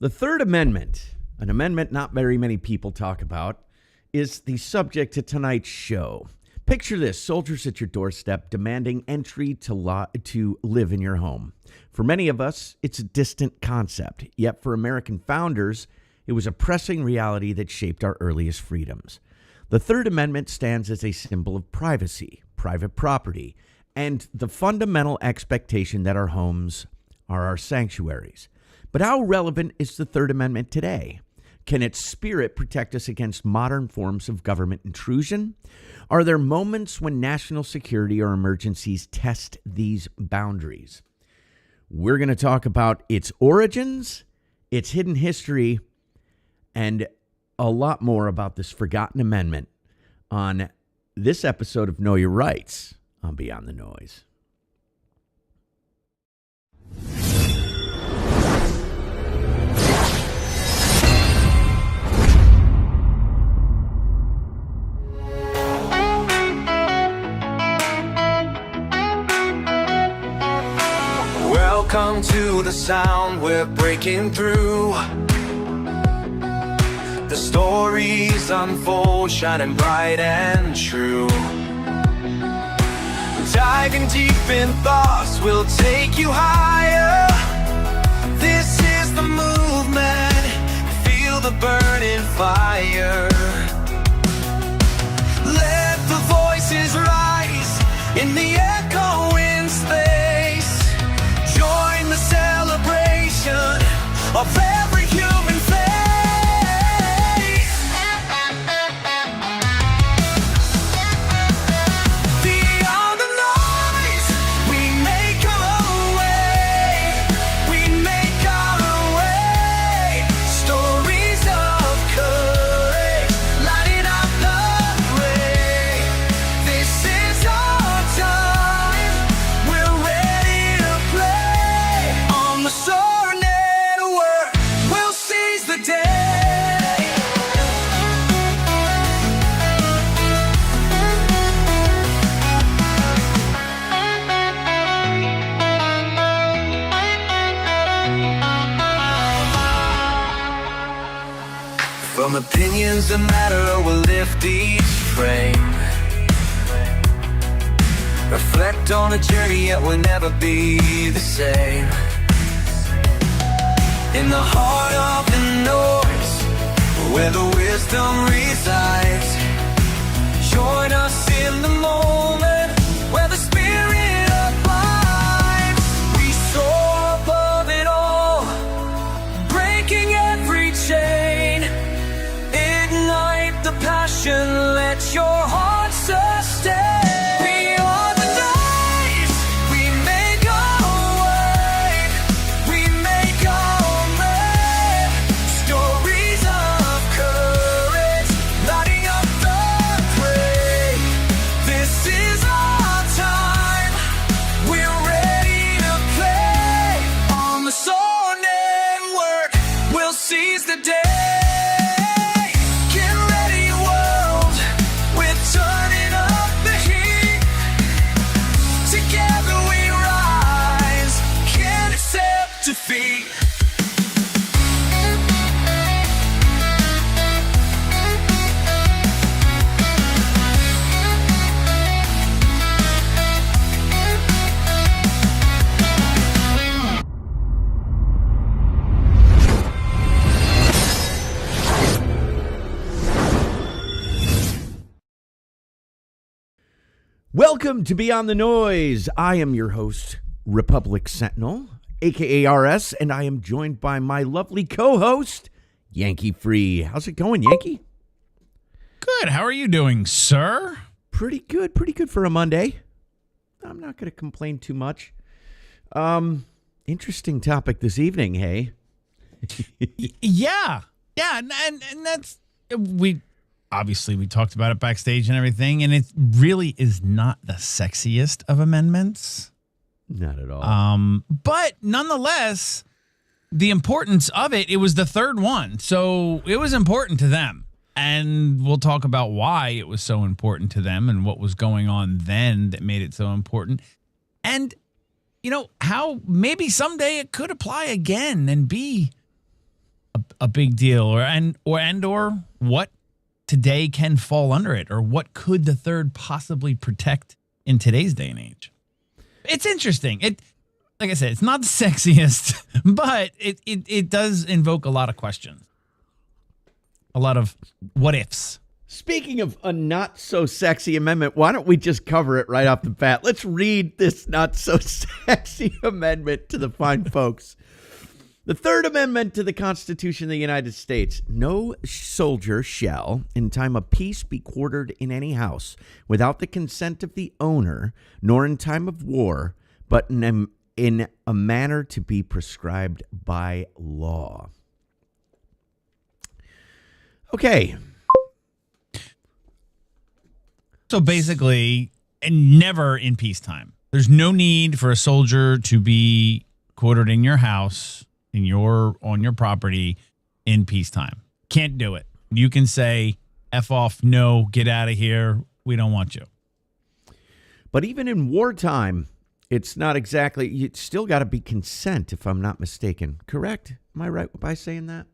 The Third Amendment, an amendment not very many people talk about, is the subject of tonight's show. Picture this: soldiers at your doorstep demanding entry to live in your home. For many of us, it's a distant concept. Yet for American founders, it was a pressing reality that shaped our earliest freedoms. The Third Amendment stands as a symbol of privacy, private property, and the fundamental expectation that our homes are our sanctuaries. But how relevant is the Third Amendment today? Can its spirit protect us against modern forms of government intrusion? Are there moments when national security or emergencies test these boundaries? We're going to talk about its origins, its hidden history, and a lot more about this forgotten amendment on this episode of Know Your Rights on Beyond the Noise. Welcome to the sound, we're breaking through. The stories unfold, shining bright and true. Diving deep in thoughts, we'll take you higher. This is the movement, feel the burning fire. Let the voices rise in the echoing space. Join the celebration of every human face. Beyond the noise, we make our way. We make our way. Stories of courage, lighting up the way. This is our time, we're ready to play. On the Soar Network, we'll seize the day. From opinions that matter, we'll lift each frame. Reflect on a journey, yet we'll never be the same. In the heart of the noise, where the wisdom resides. Join us in the moment, where the spirit abides. We soar above it all, breaking every chain. Ignite the passion, let your heart sustain. Beyond the noise, we make our way. We make our way. Stories of courage, lighting up the way. This is our time, we're ready to play. On the Soar Network, we'll seize the day. Get ready, world, we're turning up the heat. Together we rise, can't accept defeat. Welcome to Beyond the Noise. I am your host, Republic Sentinel, aka RS, and I am joined by my lovely co-host, Yankee Free. How's it going, Yankee? Good. How are you doing, sir? Pretty good for a Monday. I'm not going to complain too much. Interesting topic this evening, hey? Yeah, and that's we talked about it backstage and everything, and it really is not the sexiest of amendments. Not at all. But nonetheless, the importance of it was the third one, so it was important to them. And we'll talk about why it was so important to them and what was going on then that made it so important. And, you know, how maybe someday it could apply again and be a big deal, or what today can fall under it, or what could the third possibly protect in today's day and age? It's interesting. Like I said, it's not the sexiest, but it does invoke a lot of questions, a lot of what ifs. Speaking of a not so sexy amendment, why don't we just cover it right off the bat? Let's read this not so sexy amendment to the fine folks. The Third Amendment to the Constitution of the United States. No soldier shall, in time of peace, be quartered in any house without the consent of the owner, nor in time of war, but in a manner to be prescribed by law. Okay. So basically, and never in peacetime. There's no need for a soldier to be quartered in your house, on your property in peacetime. Can't do it. You can say, F off, no, get out of here. We don't want you. But even in wartime, it's not exactly, you still got to be consent, if I'm not mistaken. Correct? Am I right by saying that?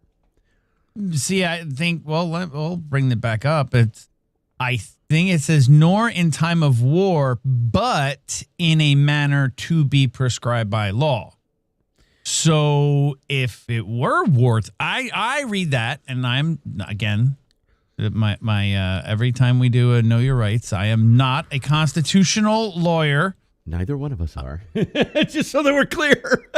See, I think, we'll bring it back up. I think it says, nor in time of war, but in a manner to be prescribed by law. So if it were war, I read that, and I'm, again, my every time we do a Know Your Rights, I am not a constitutional lawyer. Neither one of us are. Just so that we're clear.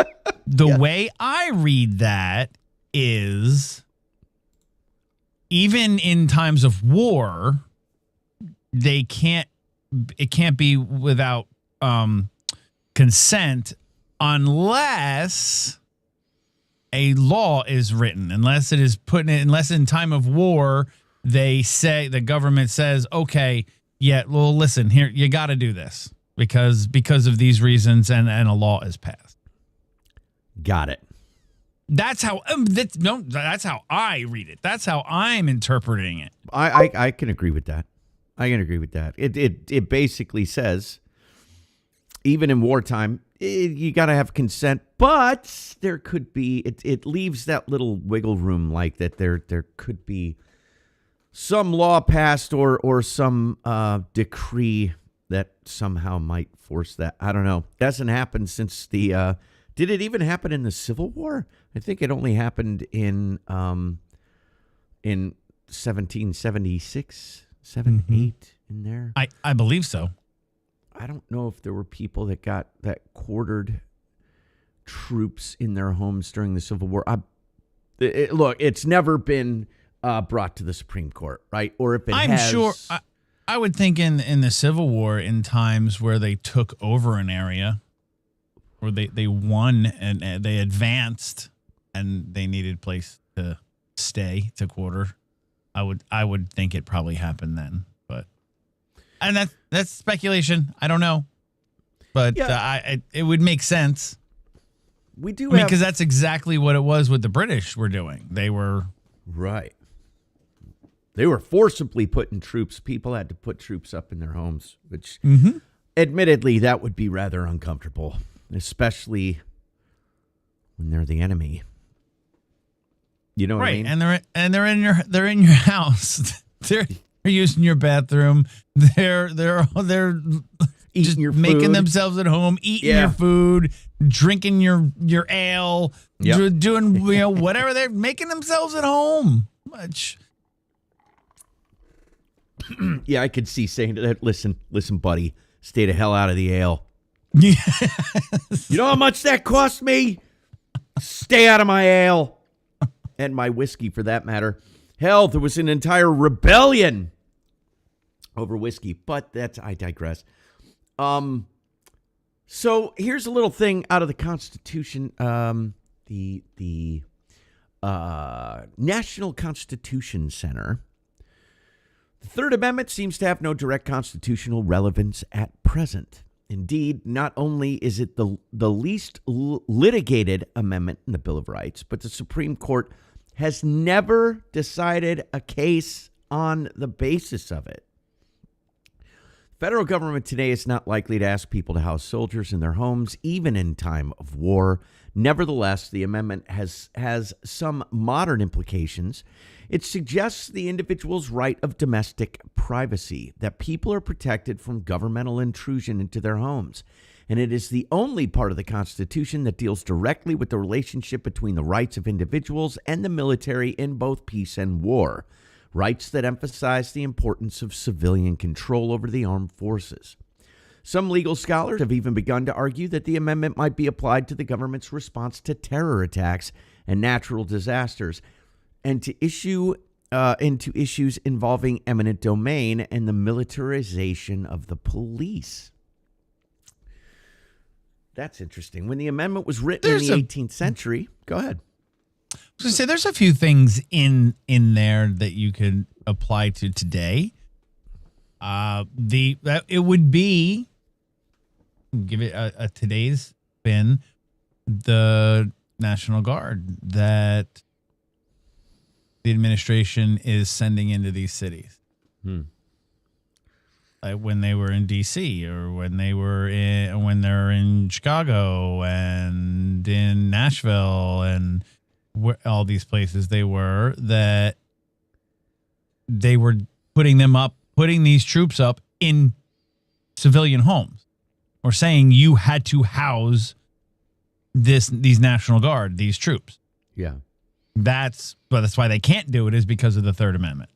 The way I read that is, even in times of war, it can't be without consent unless a law is written, unless in time of war, the government says, okay, yeah, well, listen, here, you got to do this because of these reasons, and a law is passed. Got it. That's how that's how I read it. That's how I'm interpreting it. I can agree with that. It basically says, even in wartime, you got to have consent, but there could be, it leaves that little wiggle room, like that there could be some law passed or some decree that somehow might force that. I don't know. Doesn't happen since the, did it even happen in the Civil War? I think it only happened in 1776, 78 in there. I believe so. I don't know if there were people that quartered troops in their homes during the Civil War. Look, it's never been brought to the Supreme Court, right? Or if it has, I'm sure. I would think in the Civil War, in times where they took over an area, or they won and they advanced, and they needed place to stay, to quarter, I would think it probably happened then. And that's speculation. I don't know, but it would make sense. We do, because that's exactly what it was what the British were doing. They were right. They were forcibly putting troops. People had to put troops up in their homes, which, admittedly, that would be rather uncomfortable, especially when they're the enemy. You know what I mean? And they're in your house. They're using your bathroom. They're eating just your making food. themselves at home, eating your food, drinking your ale, doing whatever. They're making themselves at home. Much. Yeah, I could see saying to that, listen, buddy, stay the hell out of the ale. Yes. You know how much that cost me? Stay out of my ale. And my whiskey, for that matter. Hell, there was an entire rebellion over whiskey, but I digress. So here's a little thing out of the Constitution. The National Constitution Center. The Third Amendment seems to have no direct constitutional relevance at present. Indeed, not only is it the least litigated amendment in the Bill of Rights, but the Supreme Court has never decided a case on the basis of it. Federal government today is not likely to ask people to house soldiers in their homes, even in time of war. Nevertheless, the amendment has some modern implications. It suggests the individual's right of domestic privacy, that people are protected from governmental intrusion into their homes. And it is the only part of the Constitution that deals directly with the relationship between the rights of individuals and the military in both peace and war. Rights that emphasize the importance of civilian control over the armed forces. Some legal scholars have even begun to argue that the amendment might be applied to the government's response to terror attacks and natural disasters, and to into issues involving eminent domain and the militarization of the police. That's interesting. When the amendment was written in the 18th century, go ahead. I was going to say, there's a few things in there that you could apply to today. It would be, give it a today's spin, the National Guard that the administration is sending into these cities. When they were in D.C. or when they're in Chicago and in Nashville and all these places they were putting these troops up in civilian homes, or saying you had to house these National Guard, these troops. Yeah. That's why they can't do it, is because of the Third Amendment.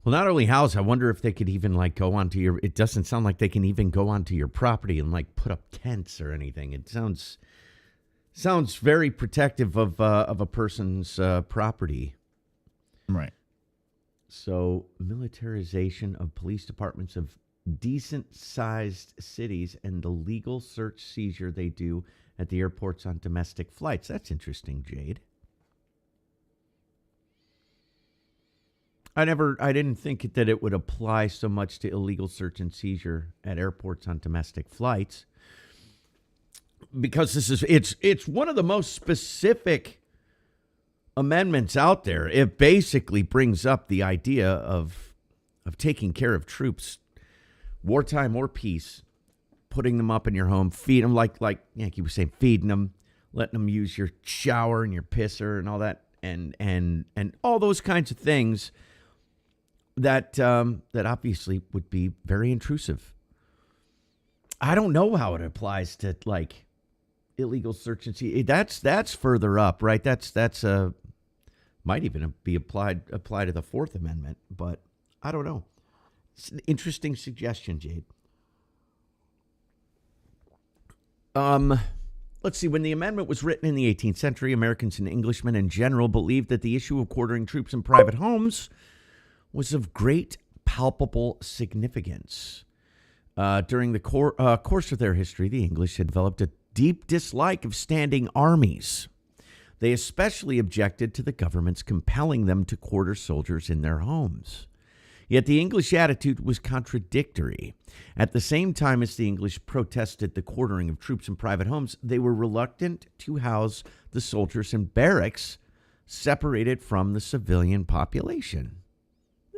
Well, not only house, I wonder if they could even go onto your, it doesn't sound like they can even go onto your property and put up tents or anything. It sounds very protective of a person's property. Right. So militarization of police departments of decent-sized cities and the legal search seizure they do at the airports on domestic flights. That's interesting, Jade. I didn't think that it would apply so much to illegal search and seizure at airports on domestic flights, because it's one of the most specific amendments out there. It basically brings up the idea of taking care of troops, wartime or peace, putting them up in your home, feed them like Yankee was saying, feeding them, letting them use your shower and your pisser and all that, and all those kinds of things that obviously would be very intrusive. I don't know how it applies to illegal search and seizure. That's further up, right? That's might even be applied to the Fourth Amendment, but I don't know. It's an interesting suggestion, Jade. Let's see. When the amendment was written in the 18th century, Americans and Englishmen in general believed that the issue of quartering troops in private homes was of great palpable significance. During the course of their history, the English had developed a deep dislike of standing armies. They especially objected to the government's compelling them to quarter soldiers in their homes. Yet the English attitude was contradictory. At the same time as the English protested the quartering of troops in private homes, they were reluctant to house the soldiers in barracks separated from the civilian population.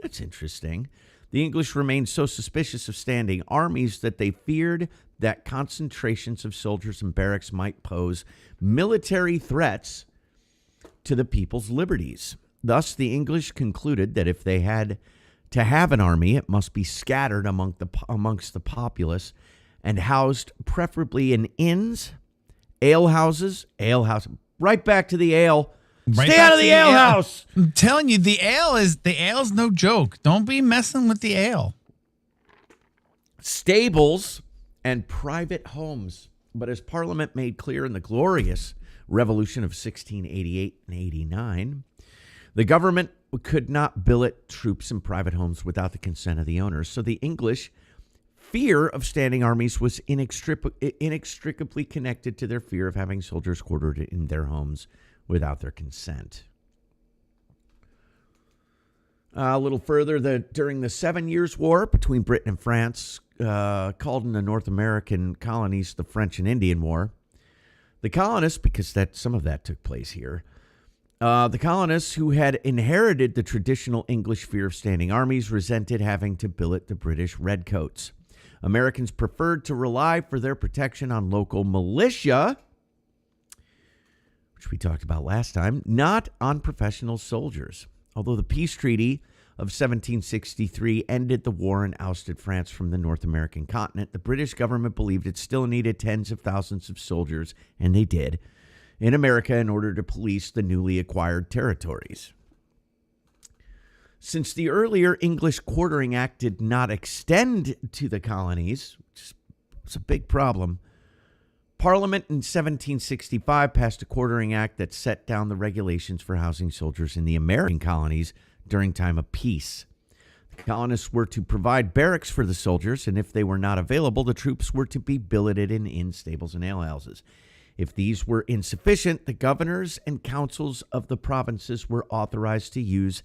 That's interesting. The English remained so suspicious of standing armies that they feared that concentrations of soldiers in barracks might pose military threats to the people's liberties. Thus, the English concluded that if they had to have an army, it must be scattered amongst the populace and housed preferably in inns, alehouses, right back to the ale. Right, stay out of the ale house. I'm telling you, the ale's no joke. Don't be messing with the ale. Stables and private homes. But as Parliament made clear in the glorious Revolution of 1688 and 89, the government could not billet troops in private homes without the consent of the owners. So the English fear of standing armies was inextricably connected to their fear of having soldiers quartered in their homes without their consent. A little further, during the 7 Years' War between Britain and France, called in the North American colonies the French and Indian War, the colonists, because some of that took place here, The colonists who had inherited the traditional English fear of standing armies resented having to billet the British redcoats. Americans preferred to rely for their protection on local militia, which we talked about last time, not on professional soldiers. Although the peace treaty of 1763 ended the war and ousted France from the North American continent, the British government believed it still needed tens of thousands of soldiers, and they did, in America in order to police the newly acquired territories. Since the earlier English Quartering Act did not extend to the colonies, which was a big problem, Parliament in 1765 passed a Quartering Act that set down the regulations for housing soldiers in the American colonies during time of peace. The colonists were to provide barracks for the soldiers, and if they were not available, the troops were to be billeted in inns, stables, and alehouses. If these were insufficient, the governors and councils of the provinces were authorized to use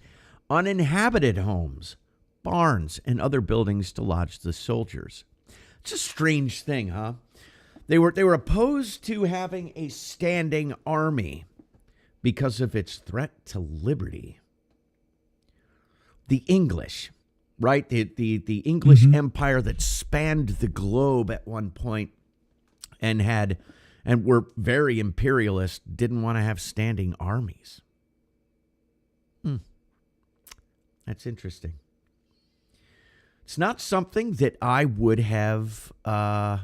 uninhabited homes, barns, and other buildings to lodge the soldiers. It's a strange thing, huh? They were opposed to having a standing army because of its threat to liberty. The English, right? The English empire that spanned the globe at one point and were very imperialist, didn't want to have standing armies. That's interesting. It's not something that I would have, I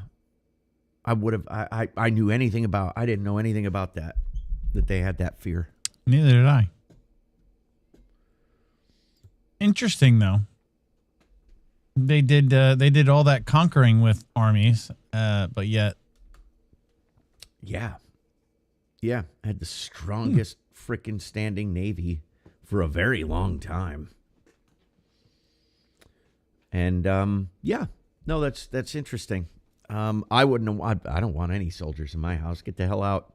knew anything about. I didn't know anything about that they had that fear. Neither did I. Interesting, though. They did all that conquering with armies, but yet. Yeah. Had the strongest frickin' standing navy for a very long time. And no, that's interesting. I wouldn't. I don't want any soldiers in my house. Get the hell out.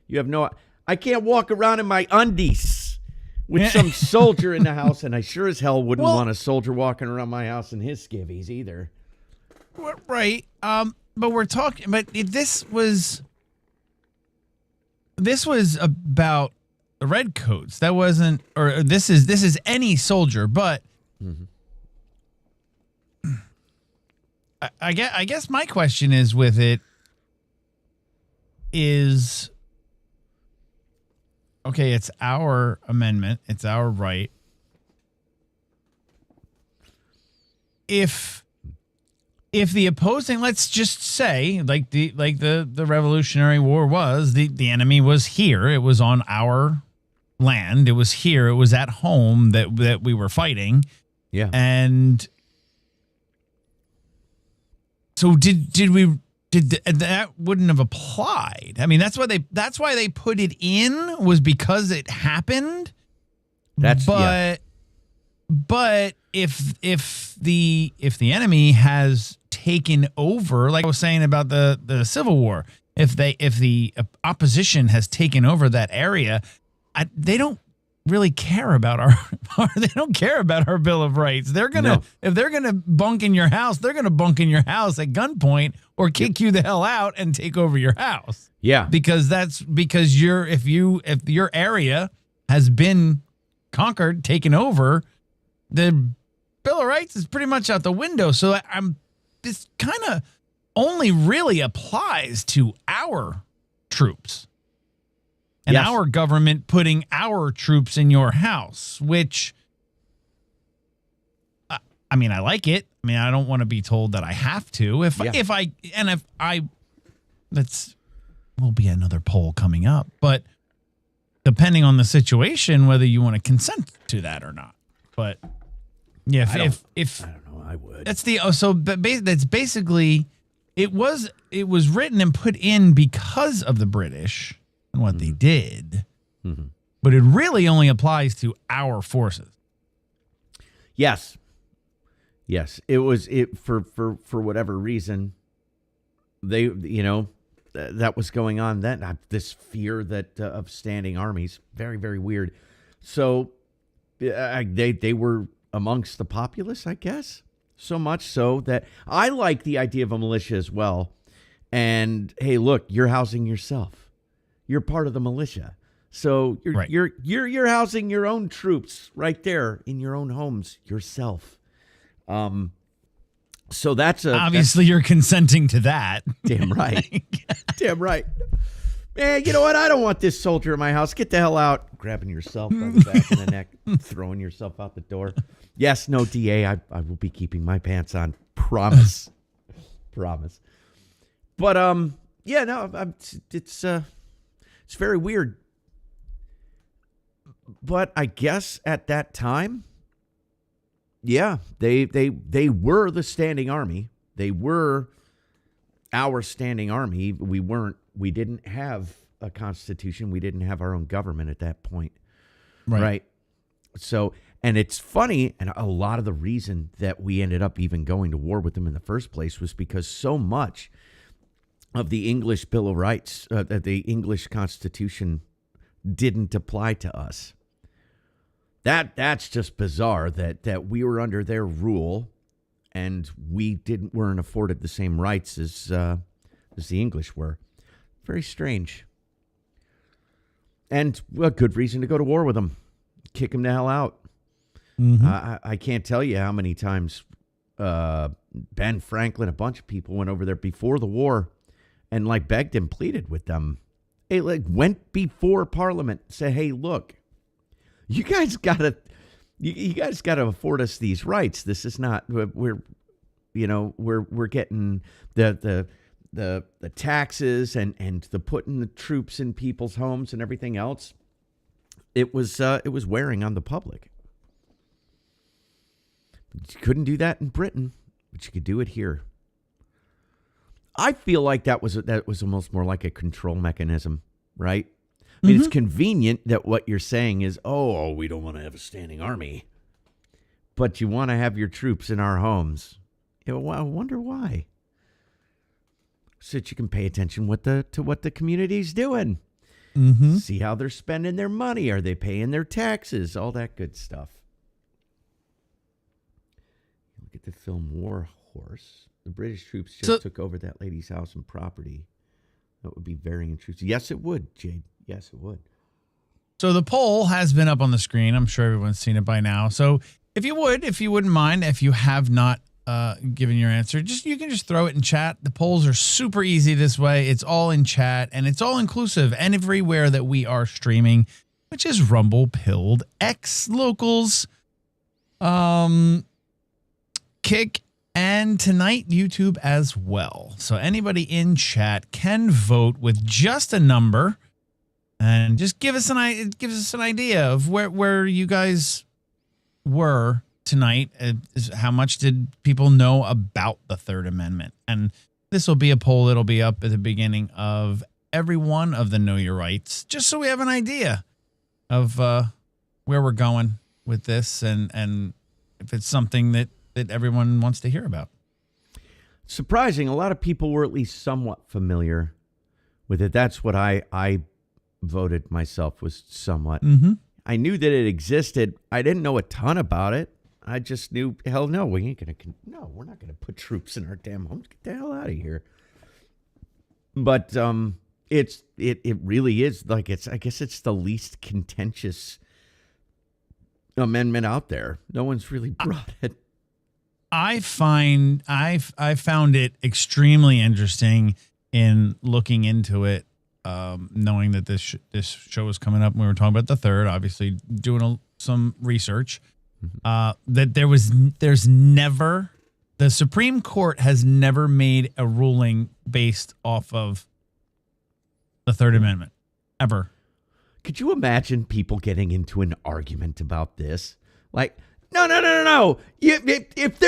You have no. I can't walk around in my undies with some soldier in the house, and I sure as hell wouldn't want a soldier walking around my house in his skivvies either. Right. But we're talking. But this was about the redcoats. That wasn't. Or this is any soldier, but. Mm-hmm. I guess my question is with it is, okay, it's our amendment. It's our right. If the opposing, let's just say, like the Revolutionary War was, the enemy was here. It was on our land. It was here. It was at home that we were fighting. Yeah. And so that wouldn't have applied. I mean, that's why they put it in, was because it happened. But if the enemy has taken over, like I was saying about the Civil War, if the opposition has taken over that area, they don't really care about they don't care about our Bill of Rights. If they're gonna bunk in your house, they're gonna bunk in your house at gunpoint or kick you the hell out and take over your house. Yeah. Because if your area has been conquered, taken over, the Bill of Rights is pretty much out the window. So this kind of only really applies to our troops. And our government putting our troops in your house, which, I mean, I like it. I mean, I don't want to be told that I have to. Will be another poll coming up, but depending on the situation, whether you want to consent to that or not. But yeah, I don't know, I would. That's basically it was written and put in because of the British and what they did, but it really only applies to our forces. Yes, it was for whatever reason that was going on. That this fear that of standing armies, very, very weird. So they were amongst the populace, I guess, so much so that I like the idea of a militia as well. And hey, look, you're housing yourself. You're part of the militia. So Right. you're housing your own troops right there in your own homes yourself. So Obviously, you're consenting to that. damn right. Damn right. Man, you know what? I don't want this soldier in my house. Get the hell out. Grabbing yourself by the back of the neck, throwing yourself out the door. Yes, no, DA, I will be keeping my pants on. Promise. Promise. But, yeah, no, it's very weird. But I guess at that time, yeah, they were the standing army. They were our standing army. We didn't have a constitution. We didn't have our own government at that point. Right. So, and it's funny, and a lot of the reason that we ended up even going to war with them in the first place was because so much of the English Bill of Rights, the English Constitution, didn't apply to us. That's just bizarre that we were under their rule and we weren't afforded the same rights as the English were. Very strange. And a good reason to go to war with them. Kick them the hell out. Mm-hmm. I can't tell you how many times Ben Franklin, a bunch of people went over there before the war and like begged and pleaded with them. Hey, like went before Parliament, said, "Hey, look, you guys gotta afford us these rights. This is not we're getting the taxes and the putting the troops in people's homes and everything else. It was wearing on the public. You couldn't do that in Britain, but you could do it here. I feel like that was almost more like a control mechanism, right? I mean, It's convenient that what you're saying is, oh, we don't want to have a standing army, but you want to have your troops in our homes. I wonder why. So that you can pay attention to what the community's doing. Mm-hmm. See how they're spending their money. Are they paying their taxes? All that good stuff. Look at the film War Horse. The British troops just took over that lady's house and property. That would be very intrusive. Yes, it would, Jade. Yes, it would. So the poll has been up on the screen. I'm sure everyone's seen it by now. So if you wouldn't mind, if you have not given your answer, you can just throw it in chat. The polls are super easy this way. It's all in chat and it's all inclusive and everywhere that we are streaming, which is Rumble, Pilled, X Locals, Kick, and tonight YouTube as well. So anybody in chat can vote with just a number and just give us an idea of where you guys were tonight. How much did people know about the Third Amendment? And this will be a poll that'll be up at the beginning of every one of the Know Your Rights, just so we have an idea of where we're going with this and if it's something that everyone wants to hear about. Surprising, a lot of people were at least somewhat familiar with it. That's what I voted myself, was somewhat. Mm-hmm. I knew that it existed. I didn't know a ton about it. I just knew, hell no, we're not going to put troops in our damn homes. Get the hell out of here. But it really is like I guess it's the least contentious amendment out there. No one's really brought it. I found it extremely interesting in looking into it, knowing that this show was coming up and we were talking about the third, obviously doing some research, that there's never, the Supreme Court has never made a ruling based off of the Third Amendment, ever. Could you imagine people getting into an argument about this? Like, no. If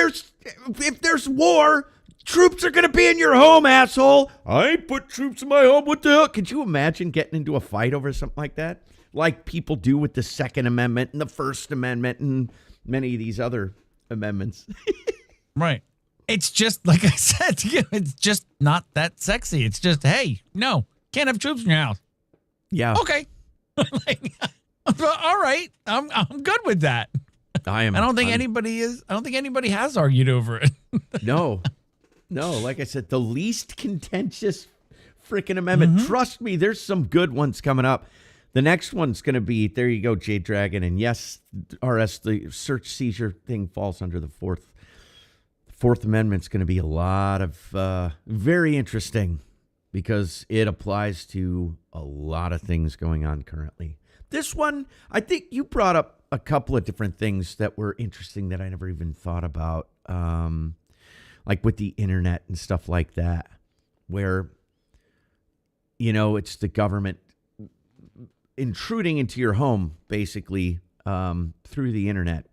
there's war, troops are going to be in your home, asshole. I ain't put troops in my home. What the hell? Could you imagine getting into a fight over something like that? Like people do with the Second Amendment and the First Amendment and many of these other amendments. Right. It's just, like I said, it's just not that sexy. It's just, hey, no, can't have troops in your house. Yeah. Okay. All right. I'm good with that. I don't think anybody has argued over it. No, like I said, the least contentious freaking amendment. Trust me, there's some good ones coming up. The next one's going to be, there you go, Jade Dragon. And yes, RS, the search seizure thing falls under the Fourth Amendment's going to be a lot of very interesting because it applies to a lot of things going on currently. This one, I think you brought up a couple of different things that were interesting that I never even thought about, like with the internet and stuff like that, where, it's the government intruding into your home, basically, through the internet.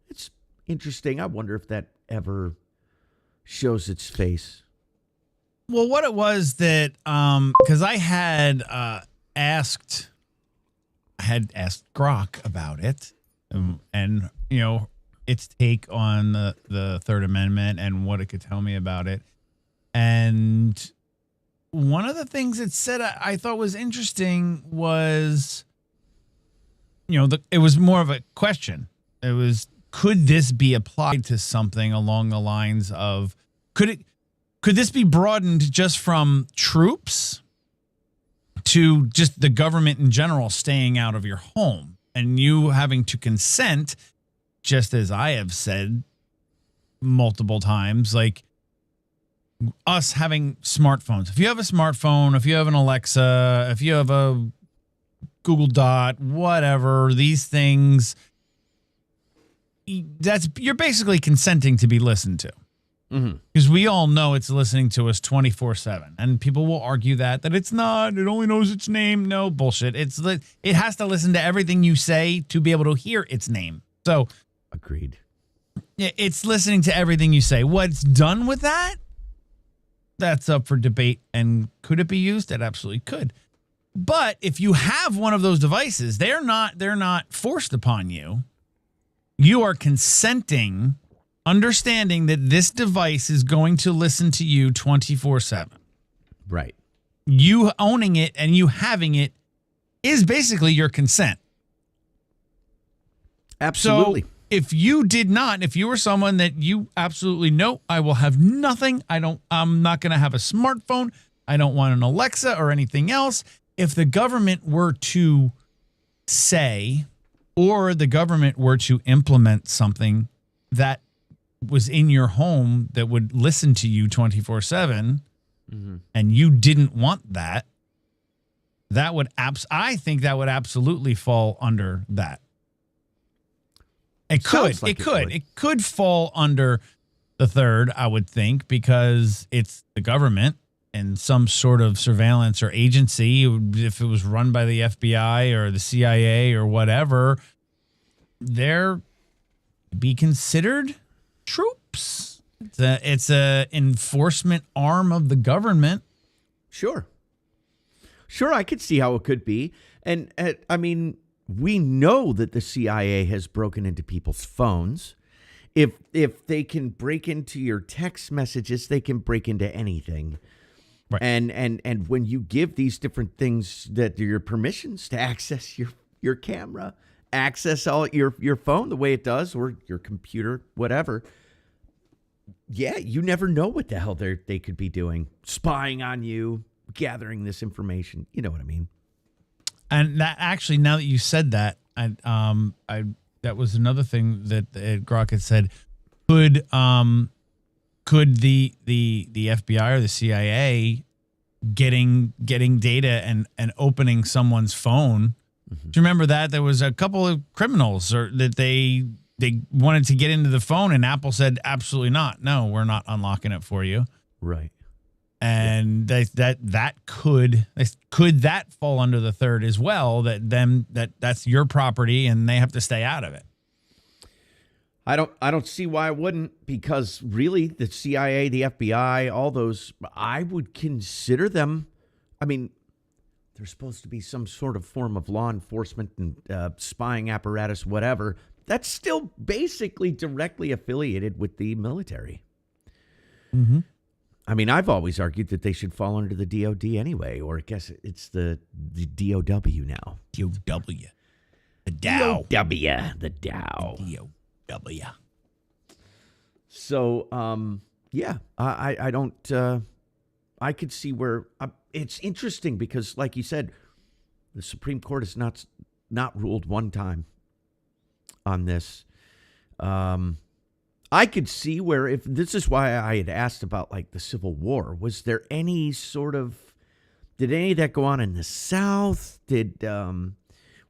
It's interesting. I wonder if that ever shows its face. Well, what it was that, because I had asked Grok about it, and its take on the Third Amendment and what it could tell me about it. And one of the things it said I thought was interesting was, it was more of a question. It was, could this be applied to something along the lines of, could this be broadened just from troops to just the government in general staying out of your home and you having to consent, just as I have said multiple times, like us having smartphones. If you have a smartphone, if you have an Alexa, if you have a Google Dot, whatever, these things, you're basically consenting to be listened to. Because we all know it's listening to us 24/7, and people will argue that it's not. It only knows its name. No, bullshit. It has to listen to everything you say to be able to hear its name. So, agreed. It's listening to everything you say. What's done with that? That's up for debate. And could it be used? It absolutely could. But if you have one of those devices, they're not forced upon you. You are consenting, understanding that this device is going to listen to you 24/7. Right. You owning it and you having it is basically your consent. Absolutely. So if you did not, if you were someone that you absolutely know, I will have nothing. I'm not going to have a smartphone. I don't want an Alexa or anything else. If the government were to say, or the government were to implement something that was in your home that would listen to you 24/7, and you didn't want that, I think that would absolutely fall under that. It could fall under the third, I would think, because it's the government and some sort of surveillance or agency. If it was run by the FBI or the CIA or whatever, they're be considered troops. It's a enforcement arm of the government. Sure, I could see how it could be. And I mean, we know that the CIA has broken into people's phones. If they can break into your text messages, they can break into anything. Right. And when you give these different things that are your permissions to access your camera, access all your phone the way it does, or your computer, whatever. Yeah, you never know what the hell they could be doing, spying on you, gathering this information. You know what I mean? And that actually, now that you said that, that was another thing that Grok had said. Could the FBI or the CIA getting data and opening someone's phone? Do you remember that there was a couple of criminals that they wanted to get into the phone, and Apple said absolutely not. No, we're not unlocking it for you. Right. And that could that fall under the third as well? That's your property and they have to stay out of it. I don't see why it wouldn't, because really the CIA, the FBI, all those, I would consider them. I mean, they're supposed to be some sort of form of law enforcement and spying apparatus, whatever. That's still basically directly affiliated with the military. Mm-hmm. I mean, I've always argued that they should fall under the DOD anyway, or I guess it's the DOW now. DOW. The Dow. The Dow. DOW. So, yeah, I don't, I could see where, it's interesting because, like you said, The Supreme Court has not ruled one time on this. I could see where, if this is why I had asked about like the Civil War, was there any sort of, did any of that go on in the South?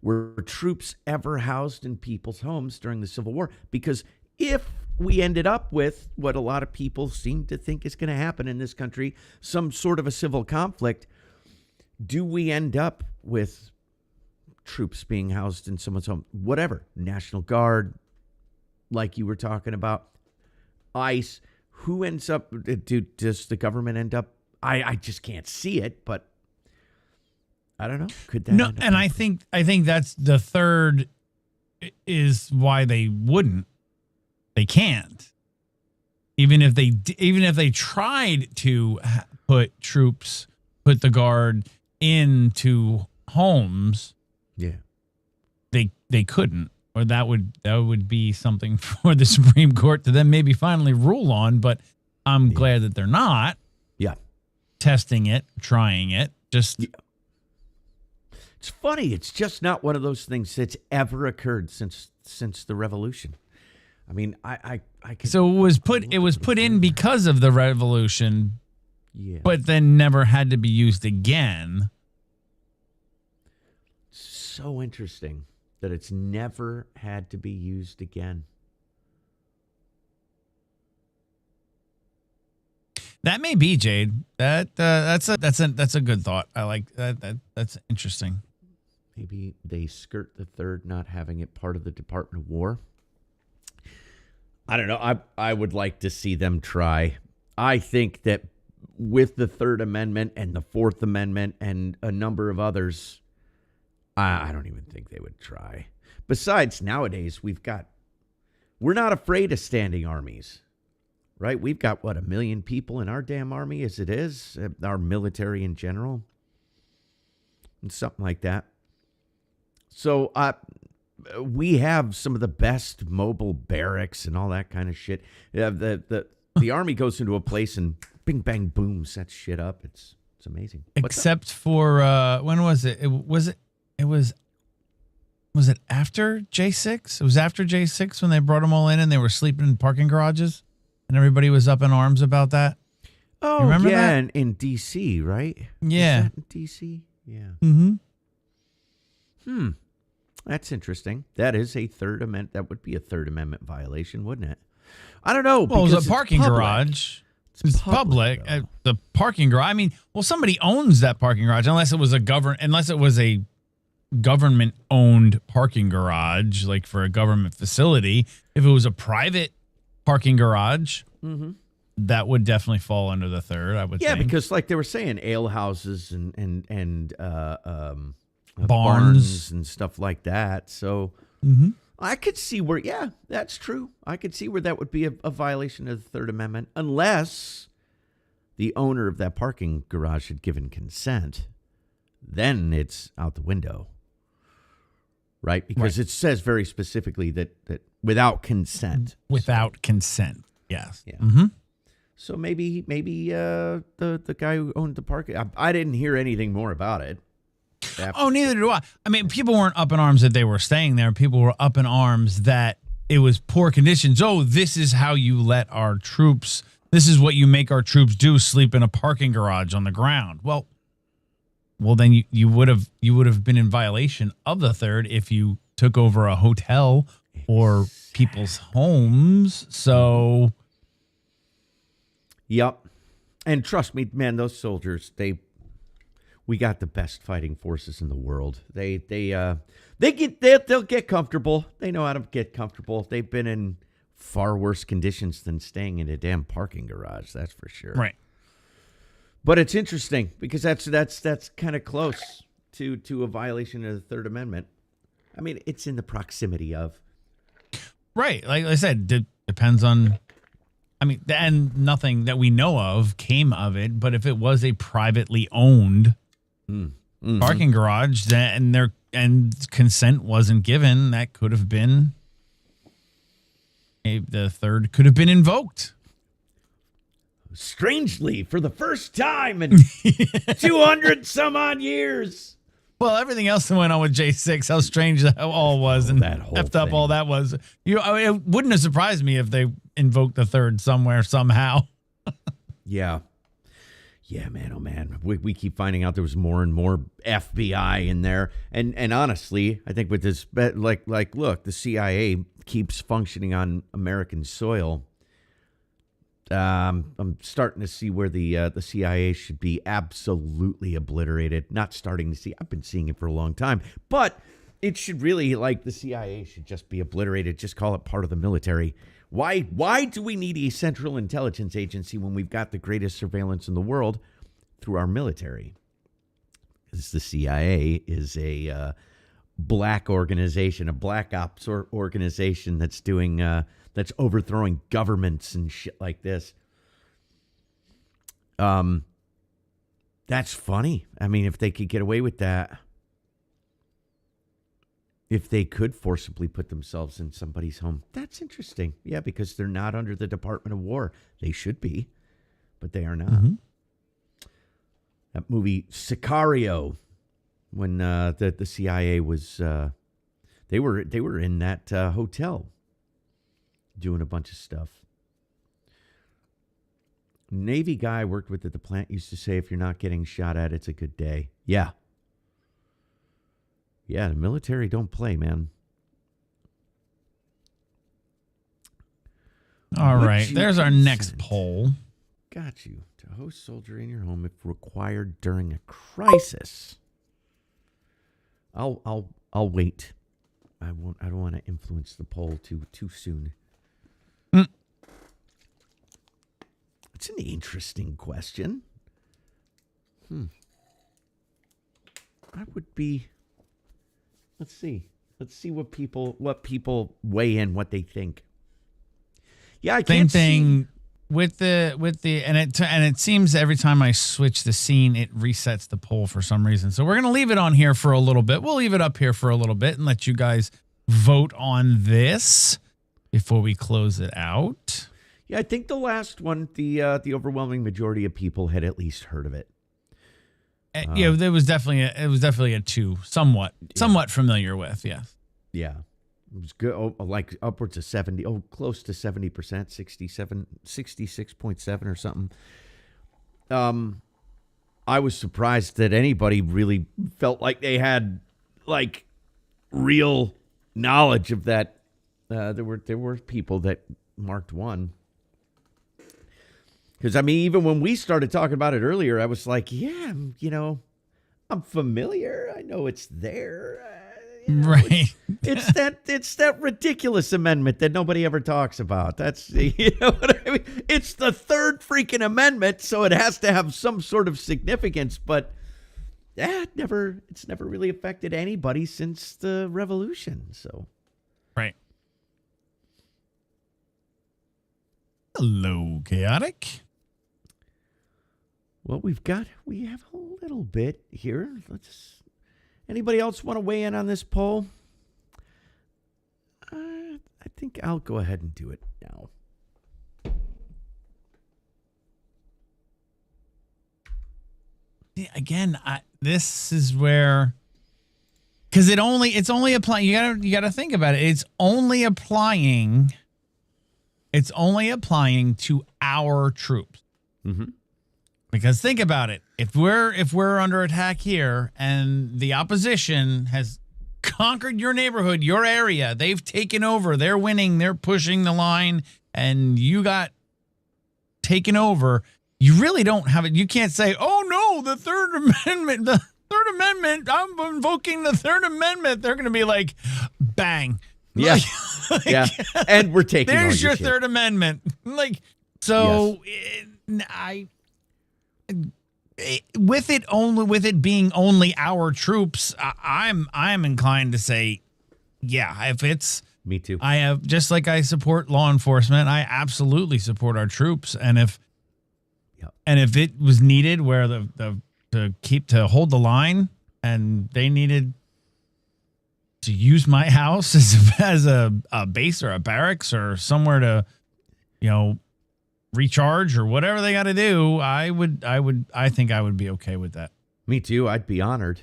Were troops ever housed in people's homes during the Civil War? Because if we ended up with what a lot of people seem to think is going to happen in this country, some sort of a civil conflict, do we end up with troops being housed in someone's home? Whatever, National Guard, like you were talking about, ICE, who ends up, does the government end up? I just can't see it, but I don't know. Could that? No, and I think that's the third is why they wouldn't. They can't. Even if they tried to put the guard into homes, yeah, they couldn't, or that would be something for the Supreme Court to then maybe finally rule on. But I'm glad that they're not. Yeah, testing it, trying it, just. Yeah. It's funny. It's just not one of those things that's ever occurred since the Revolution. I mean, I could, so it was put in because of the Revolution, yeah, but then never had to be used again. So interesting that it's never had to be used again. That may be, Jade. That's a good thought. I like that. That's interesting. Maybe they skirt the third, not having it part of the Department of War. I don't know. I would like to see them try. I think that with the Third Amendment and the Fourth Amendment and a number of others, I don't even think they would try. Besides, nowadays, we're not afraid of standing armies, right? We've got, 1 million people in our damn army as it is, our military in general, and something like that. So we have some of the best mobile barracks and all that kind of shit. The army goes into a place and bing, bang, boom, sets shit up. It's amazing. Except for when was it? Was it after J6? It was after J6 when they brought them all in and they were sleeping in parking garages and everybody was up in arms about that. Oh, you remember yeah, that? in D.C., right? Yeah. Was that in D.C.? Yeah. Mm-hmm. That's interesting. That is a Third Amendment. That would be a Third Amendment violation, wouldn't it? I don't know. Well, it was a parking public. Garage. It's public. Though. The parking garage. I mean, well, somebody owns that parking garage unless it was a government-owned parking garage, like for a government facility. If it was a private parking garage, that would definitely fall under the third, I would think. Yeah, because like they were saying, ale houses and barns and stuff like that. So I could see where, yeah, that's true. I could see where that would be a violation of the Third Amendment, unless the owner of that parking garage had given consent. Then it's out the window, right? Because it says very specifically that without consent. Without consent, yes. Yeah. Mm-hmm. So maybe the guy who owned the parking, I didn't hear anything more about it. Oh, neither do I. I mean, people weren't up in arms that they were staying there. People were up in arms that it was poor conditions. Oh, this is how you let our troops, this is what you make our troops do, sleep in a parking garage on the ground. Well, then you would have been in violation of the third if you took over a hotel or people's homes. So, yep. And trust me, man, those soldiers, we got the best fighting forces in the world. They'll get comfortable. They know how to get comfortable. They've been in far worse conditions than staying in a damn parking garage. That's for sure. Right. But it's interesting because that's kind of close to a violation of the Third Amendment. I mean, it's in the proximity of. Right. Like I said, depends on. I mean, and nothing that we know of came of it. But if it was a privately owned parking garage, then and consent wasn't given, that could have been the third could have been invoked. Strangely, for the first time in 200 some odd years, Well, everything else that went on with J6, how strange that all was, and that whole effed up thing. all that was. It wouldn't have surprised me if they invoked the third somewhere somehow. Yeah. Yeah, man, oh man. We keep finding out there was more and more FBI in there. And honestly, I think with this, look, the CIA keeps functioning on American soil. I'm starting to see where the CIA should be absolutely obliterated. Not starting to see. I've been seeing it for a long time. But it should really, the CIA should just be obliterated. Just call it part of the military. Why do we need a central intelligence agency when we've got the greatest surveillance in the world through our military? Because the CIA is a black organization, a black ops organization that's doing that's overthrowing governments and shit like this. That's funny. I mean, if they could get away with that. If they could forcibly put themselves in somebody's home. That's interesting. Yeah, because they're not under the Department of War. They should be, but they are not. Mm-hmm. That movie Sicario, when the CIA was, they were in that hotel doing a bunch of stuff. Navy guy I worked with at the plant used to say, if you're not getting shot at, it's a good day. Yeah. Yeah, the military don't play, man. All right, there's our next poll. Got you. To host soldier in your home if required during a crisis. I'll wait. I don't want to influence the poll too soon. It's an interesting question. I would be. Let's see what people weigh in, what they think. Yeah, I can't thing with the and it seems every time I switch the scene, it resets the poll for some reason. So we're gonna leave it on here for a little bit. We'll leave it up here for a little bit and let you guys vote on this before we close it out. Yeah, I think the last one, the overwhelming majority of people had at least heard of it. Yeah, it was definitely a 2, somewhat familiar with. Yes. Yeah, it was good. Oh, like upwards of 70. Oh, close to 70%, 66.7 or something. I was surprised that anybody really felt like they had real knowledge of that. There were people that marked 1. Because, I mean, even when we started talking about it earlier, I was like, yeah, I'm familiar. I know it's there. Right. It's that ridiculous amendment that nobody ever talks about. That's, you know what I mean? It's the third freaking amendment, so it has to have some sort of significance. But, it's never really affected anybody since the revolution. So, right. Hello, Chaotic. Well, we have a little bit here. Anybody else want to weigh in on this poll? I think I'll go ahead and do it now. Again, this is where, because it's only applying. You gotta think about it. It's only applying to our troops. Mm-hmm. Because think about it. If we're under attack here and the opposition has conquered your neighborhood, your area, they've taken over, they're winning, they're pushing the line, and you got taken over, you really don't have it. You can't say, oh no, the Third Amendment, I'm invoking the Third Amendment. They're going to be like, bang. Yeah. Yeah. And we're taking there's all your shit. Third Amendment. So yes. With it being only our troops, I'm inclined to say, yeah, if it's me too. I have, just like I support law enforcement, I absolutely support our troops. And if it was needed where to hold the line and they needed to use my house as a base or a barracks or somewhere to, recharge or whatever they got to do, I think I would be okay with that. Me too. I'd be honored.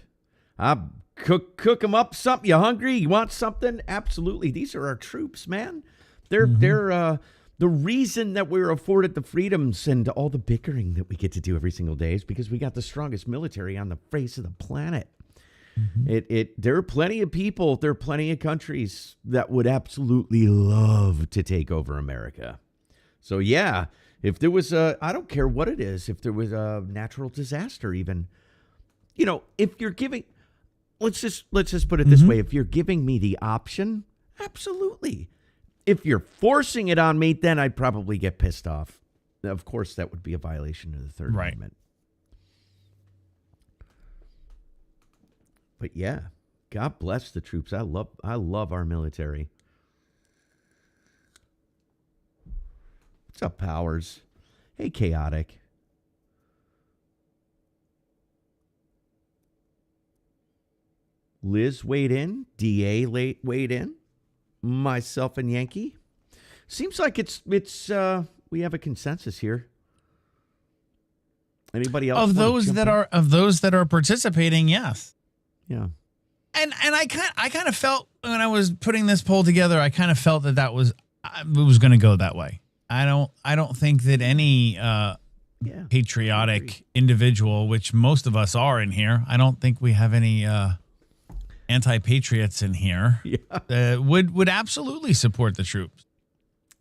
Cook them up something. You hungry? You want something? Absolutely. These are our troops, man. They're the reason that we're afforded the freedoms and all the bickering that we get to do every single day is because we got the strongest military on the face of the planet. There are plenty of people, there are plenty of countries that would absolutely love to take over America. So yeah, if there was I don't care what it is, if there was a natural disaster even, if you're giving, let's just put it this way. If you're giving me the option, absolutely. If you're forcing it on me, then I'd probably get pissed off. Of course, that would be a violation of the Third Amendment. But yeah, God bless the troops. I love our military. What's up, Powers? Hey, Chaotic. Liz weighed in. DA weighed in. Myself and Yankee. Seems like it's we have a consensus here. Anybody else of those that are participating? Yes. Yeah. And I kind of felt when I was putting this poll together, I kind of felt that was it was going to go that way. I don't think that any patriotic individual, which most of us are in here, I don't think we have any anti-patriots in here, would absolutely support the troops.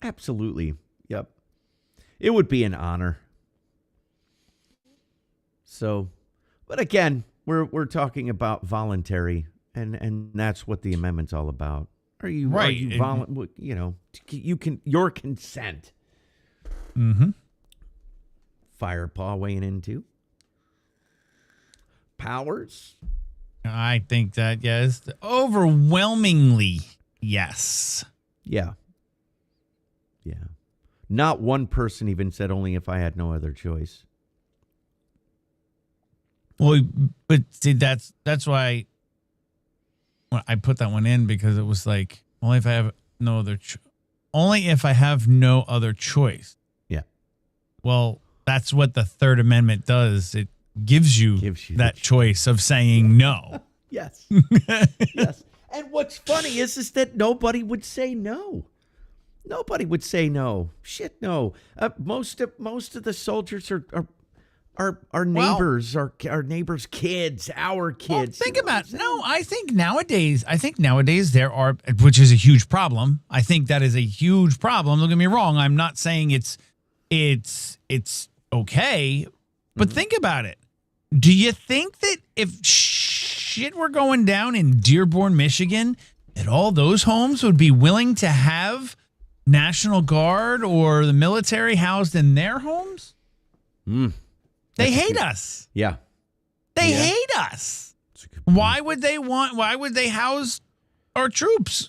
Absolutely. Yep. It would be an honor. So, but again, we're talking about voluntary, and that's what the amendment's all about. Are you right? Your consent. Mm-hmm. Firepaw weighing in too. Powers. I think that yes, overwhelmingly yes. Yeah. Yeah. Not one person even said only if I had no other choice. Well, but see, that's why I put that one in, because it was like only if I have no other choice. Yeah. Well, that's what the Third Amendment does. It gives you that choice of saying no. Yes. Yes. And what's funny is that nobody would say no. Nobody would say no. Shit, no. Most of the soldiers are our neighbors, our neighbors' kids, our kids. Well, think about it. No, I think nowadays there are, which is a huge problem. I think that is a huge problem. Don't get me wrong. I'm not saying it's okay, but think about it. Do you think that if shit were going down in Dearborn, Michigan, that all those homes would be willing to have National Guard or the military housed in their homes? They hate us. Yeah. They hate us. Why would they house our troops?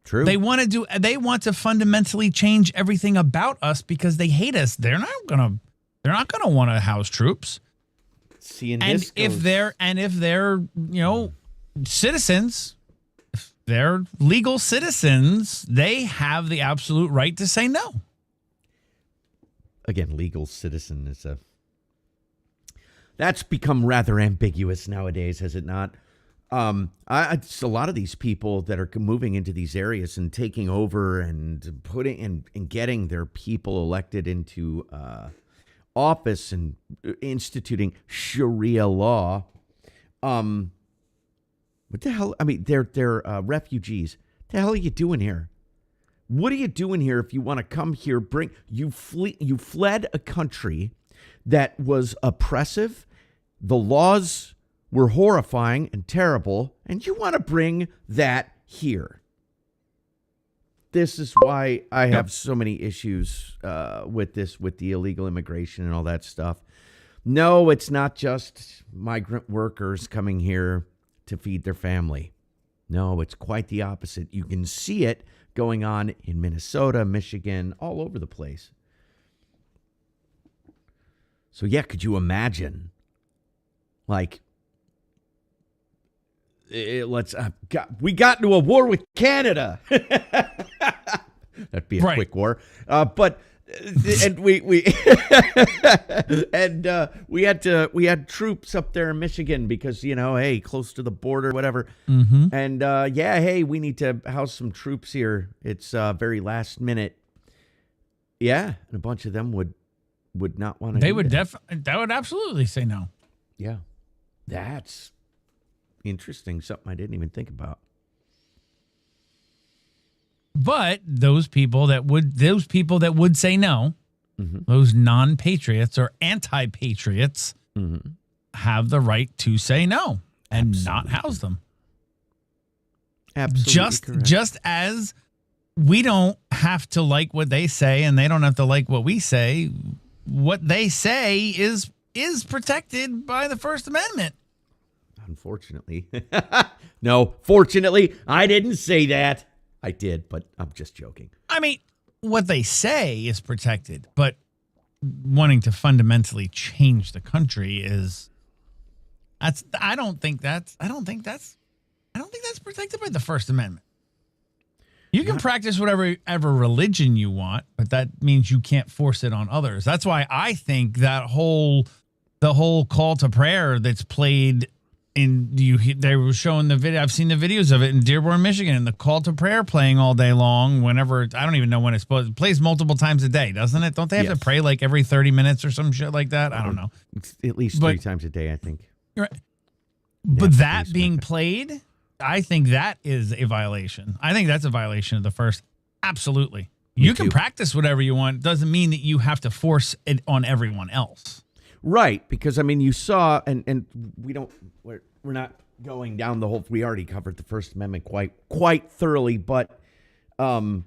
True. They want to fundamentally change everything about us because they hate us. They're not gonna want to house troops. If they're citizens, if they're legal citizens, they have the absolute right to say no. Again, legal citizen that's become rather ambiguous nowadays, has it not? It's a lot of these people that are moving into these areas and taking over and putting and getting their people elected into office and instituting Sharia law. What the hell? I mean, they're refugees. What the hell are you doing here? What are you doing here if you want to come here? You fled a country that was oppressive. The laws were horrifying and terrible, and you want to bring that here. This is why I have so many issues with the illegal immigration and all that stuff. No, it's not just migrant workers coming here to feed their family. No, it's quite the opposite. You can see it going on in Minnesota, Michigan, all over the place. So yeah, could you imagine? Like, we got into a war with Canada. That'd be a quick war. But and we and we had troops up there in Michigan because hey, close to the border, whatever. And hey, we need to house some troops here. It's very last minute. Yeah, and a bunch of them would not want to. They would that would absolutely say no. Yeah, that's interesting. Something I didn't even think about. But those people that would say no, those non-patriots or anti-patriots have the right to say no and not house them. Absolutely Just as we don't have to like what they say and they don't have to like what we say, what they say is protected by the First Amendment. Unfortunately. No, fortunately, I didn't say that. I did, but I'm just joking. I mean, what they say is protected, but wanting to fundamentally change the country I don't think that's protected by the First Amendment. You can practice whatever religion you want, but that means you can't force it on others. That's why I think the whole call to prayer that's played they were showing the video. I've seen the videos of it in Dearborn, Michigan, and the call to prayer playing all day long. Whenever, I don't even know when it's supposed. It plays multiple times a day, doesn't it? Don't they have to pray like every 30 minutes or some shit like that? I don't know. It's at least 3 times a day, I think. Right. But that being played, I think that is a violation. I think that's a violation of the First. Absolutely. You can practice whatever you want. Doesn't mean that you have to force it on everyone else. Right, because I meyou saw, and we're not going down the whole. We already covered the First Amendment quite thoroughly, but you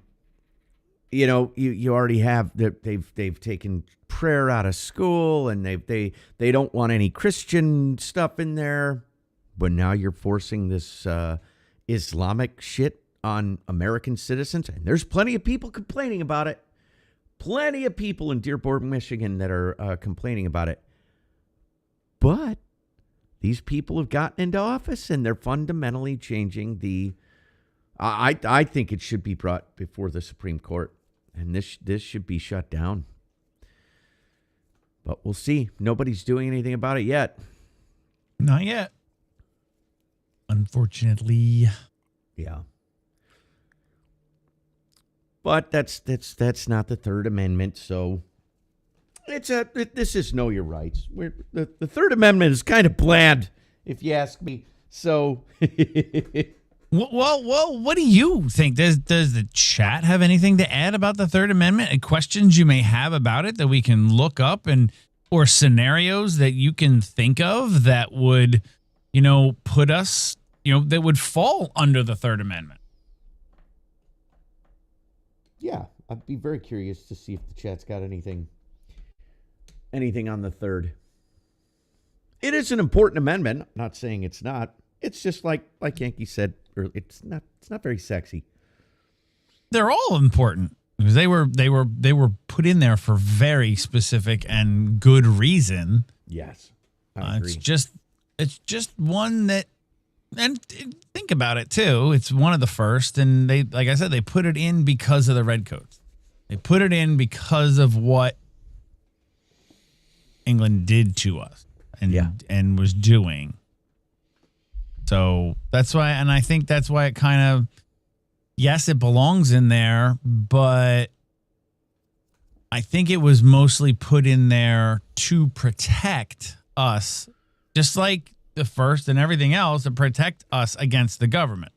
already have that they've taken prayer out of school, and they don't want any Christian stuff in there, but now you're forcing this Islamic shit on American citizens, and there's plenty of people complaining about it. Plenty of people in Dearborn, Michigan that are complaining about it. But these people have gotten into office and they're fundamentally changing I think it should be brought before the Supreme Court, and this should be shut down. But we'll see. Nobody's doing anything about it yet. Not yet. Unfortunately. Yeah. But that's not the Third Amendment, so this is know your rights. The Third Amendment is kind of bland, if you ask me. So, well, what do you think? Does the chat have anything to add about the Third Amendment and questions you may have about it that we can look up, or scenarios that you can think of that would, put us, that would fall under the Third Amendment? Yeah, I'd be very curious to see if the chat's got anything on the third. It is an important amendment. I'm not saying it's not. It's just like Yankee said, it's not very sexy. They're all important because they were put in there for very specific and good reason. Yes, I agree. It's just one that. And think about it, too. It's one of the first. And they, like I said, they put it in because of the Redcoats. They put it in because of what England did to us and was doing. So that's why, and I think that's why it kind of, yes, it belongs in there, but I think it was mostly put in there to protect us, just like the First and everything else, to protect us against the government.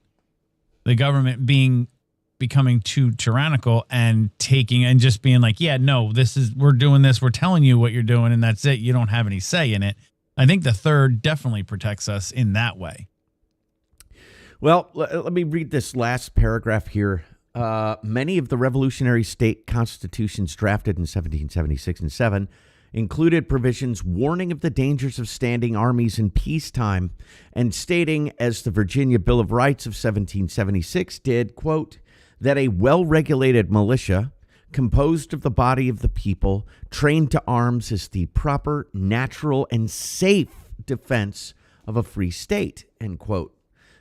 The government becoming too tyrannical and just being like, yeah, no, we're doing this. We're telling you what you're doing, and that's it. You don't have any say in it. I think the Third definitely protects us in that way. Well, let me read this last paragraph here. Many of the revolutionary state constitutions drafted in 1776 and 7 included provisions warning of the dangers of standing armies in peacetime and stating, as the Virginia Bill of Rights of 1776 did, quote, that a well-regulated militia composed of the body of the people trained to arms is the proper, natural, and safe defense of a free state, end quote.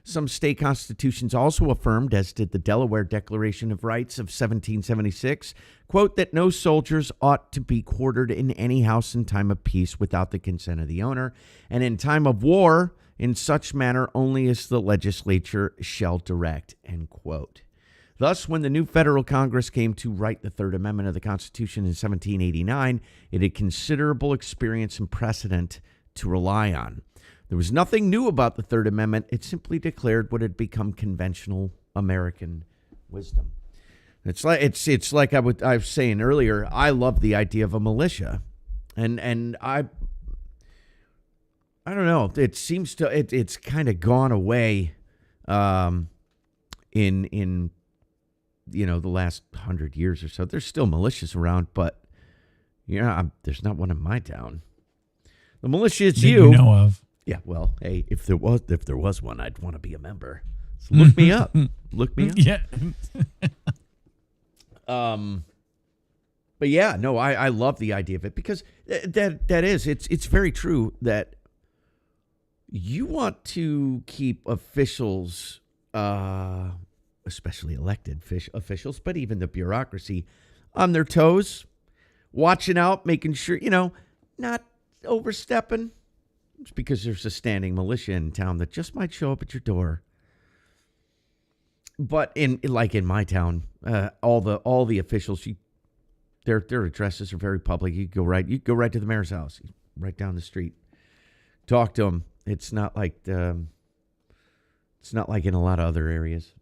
Some state constitutions also affirmed, as did the Delaware Declaration of Rights of 1776, quote, that no soldiers ought to be quartered in any house in time of peace without the consent of the owner, and in time of war, in such manner only as the legislature shall direct, end quote. Thus, when the new federal Congress came to write the Third Amendment of the Constitution in 1789, it had considerable experience and precedent to rely on. There was nothing new about the Third Amendment. It simply declared what had become conventional American wisdom. It's like I was saying earlier. I love the idea of a militia, and I don't know. It seems to it's kind of gone away, in the last 100 years or so. There's still militias around, but there's not one in my town. The militia is you know of. Yeah, well, hey, if there was one, I'd want to be a member. So look me up. Look me up. Yeah. But yeah, no, I love the idea of it because it's very true that you want to keep officials, especially elected officials, but even the bureaucracy, on their toes, watching out, making sure, not overstepping. It's because there's a standing militia in town that just might show up at your door. But in my town, all the officials, their addresses are very public. You go right to the mayor's house, right down the street. Talk to them. It's not like in a lot of other areas.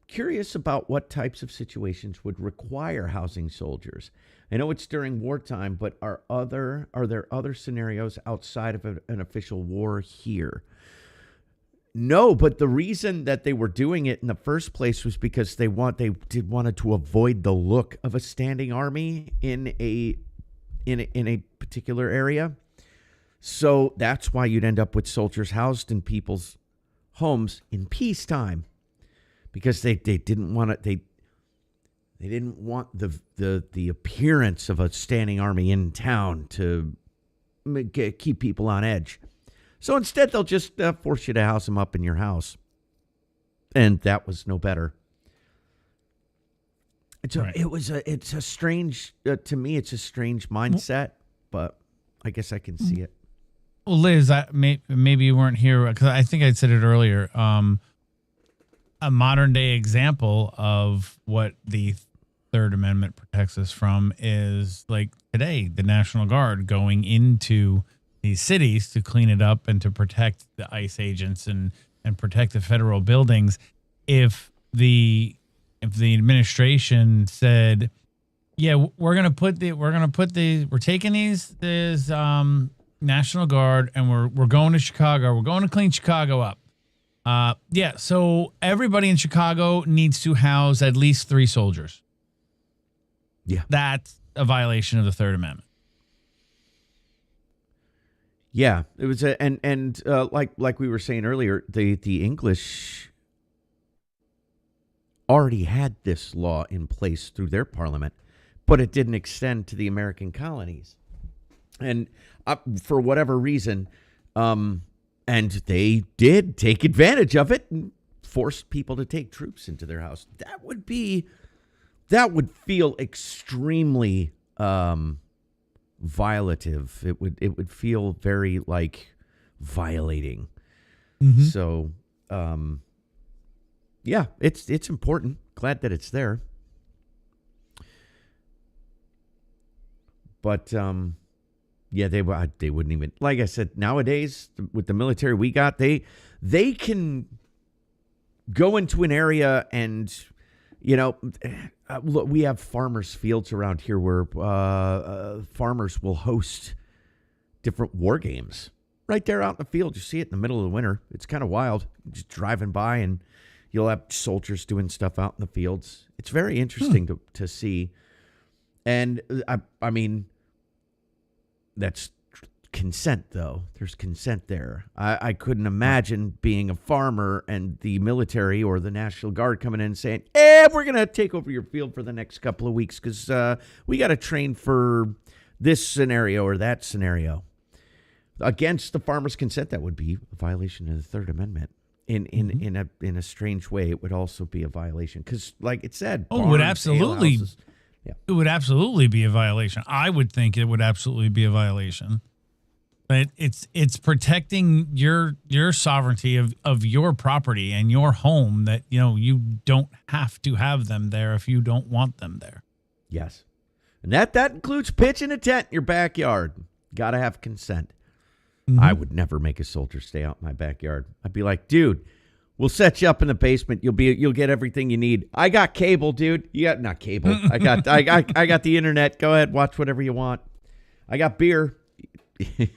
Curious about what types of situations would require housing soldiers. I know it's during wartime, but are there other scenarios outside of an official war here? No, but the reason that they were doing it in the first place was because they wanted to avoid the look of a standing army in a particular area. So that's why you'd end up with soldiers housed in people's homes in peacetime, because they didn't want it. They didn't want the appearance of a standing army in town to keep people on edge. So instead, they'll just force you to house them up in your house. And that was no better. Right. It's a strange, to me, it's a strange mindset, but I guess I can see it. Well, Liz, maybe you weren't here because I think I said it earlier. A modern day example of what the Third Amendment protects us from is like today, the National Guard going into these cities to clean it up and to protect the ICE agents and protect the federal buildings. If the administration said, yeah, we're taking this National Guard and we're going to Chicago. We're going to clean Chicago up. So everybody in Chicago needs to house at least 3 soldiers. Yeah. That's a violation of the Third Amendment. Yeah, it was like we were saying earlier, the English already had this law in place through their parliament, but it didn't extend to the American colonies. And for whatever reason, and they did take advantage of it and forced people to take troops into their house. That would feel extremely violative. It would feel very like violating. Mm-hmm. So, yeah, it's important. Glad that it's there. But yeah, they wouldn't even, like I said, nowadays with the military we got, they can go into an area and, look, we have farmers' fields around here where farmers will host different war games right there out in the field. You see it in the middle of the winter. It's kind of wild. Just driving by and you'll have soldiers doing stuff out in the fields. It's very interesting to see. And I mean, that's consent, though. There's consent there. I couldn't imagine being a farmer and the military or the National Guard coming in and saying, we're going to take over your field for the next couple of weeks because we got to train for this scenario or that scenario. Against the farmer's consent, that would be a violation of the Third Amendment. in a strange way, it would also be a violation because, like it said, it would barns, absolutely. alehouses- yeah. It would absolutely be a violation. I would think it would absolutely be a violation. But it's protecting your sovereignty of your property and your home that, you don't have to have them there if you don't want them there. Yes. And that includes pitching a tent in your backyard. Got to have consent. I would never make a soldier stay out in my backyard. I'd be like, dude, we'll set you up in the basement. You'll get everything you need. I got cable, dude. You got not cable. I got the internet. Go ahead, watch whatever you want. I got beer. It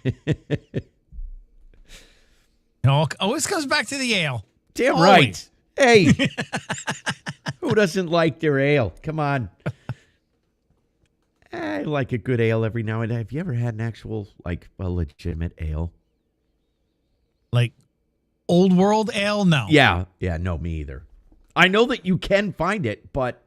always comes back to the ale. Damn Always. right. Hey, who doesn't like their ale? Come on. I like a good ale every now and then. Have you ever had an actual, like, a legitimate ale? Like old world ale? No. Yeah, no, me either. I know that you can find it, but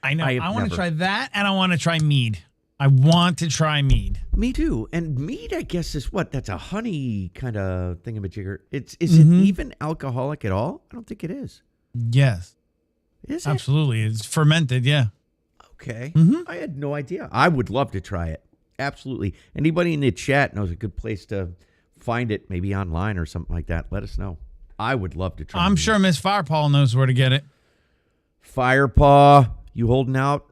I know. I want never. to try that, and I want to try mead. I want to try mead. Me too. And mead, I guess, is what? That's a honey kind of thingamajigger. Is it even alcoholic at all? I don't think it is. Yes. Is it? Absolutely. It's fermented, yeah. Okay. I had no idea. I would love to try it. Absolutely. Anybody in the chat knows a good place to find it, maybe online or something like that. Let us know. I would love to try I'm mead. sure Miss Firepaw knows where to get it. Firepaw, you holding out?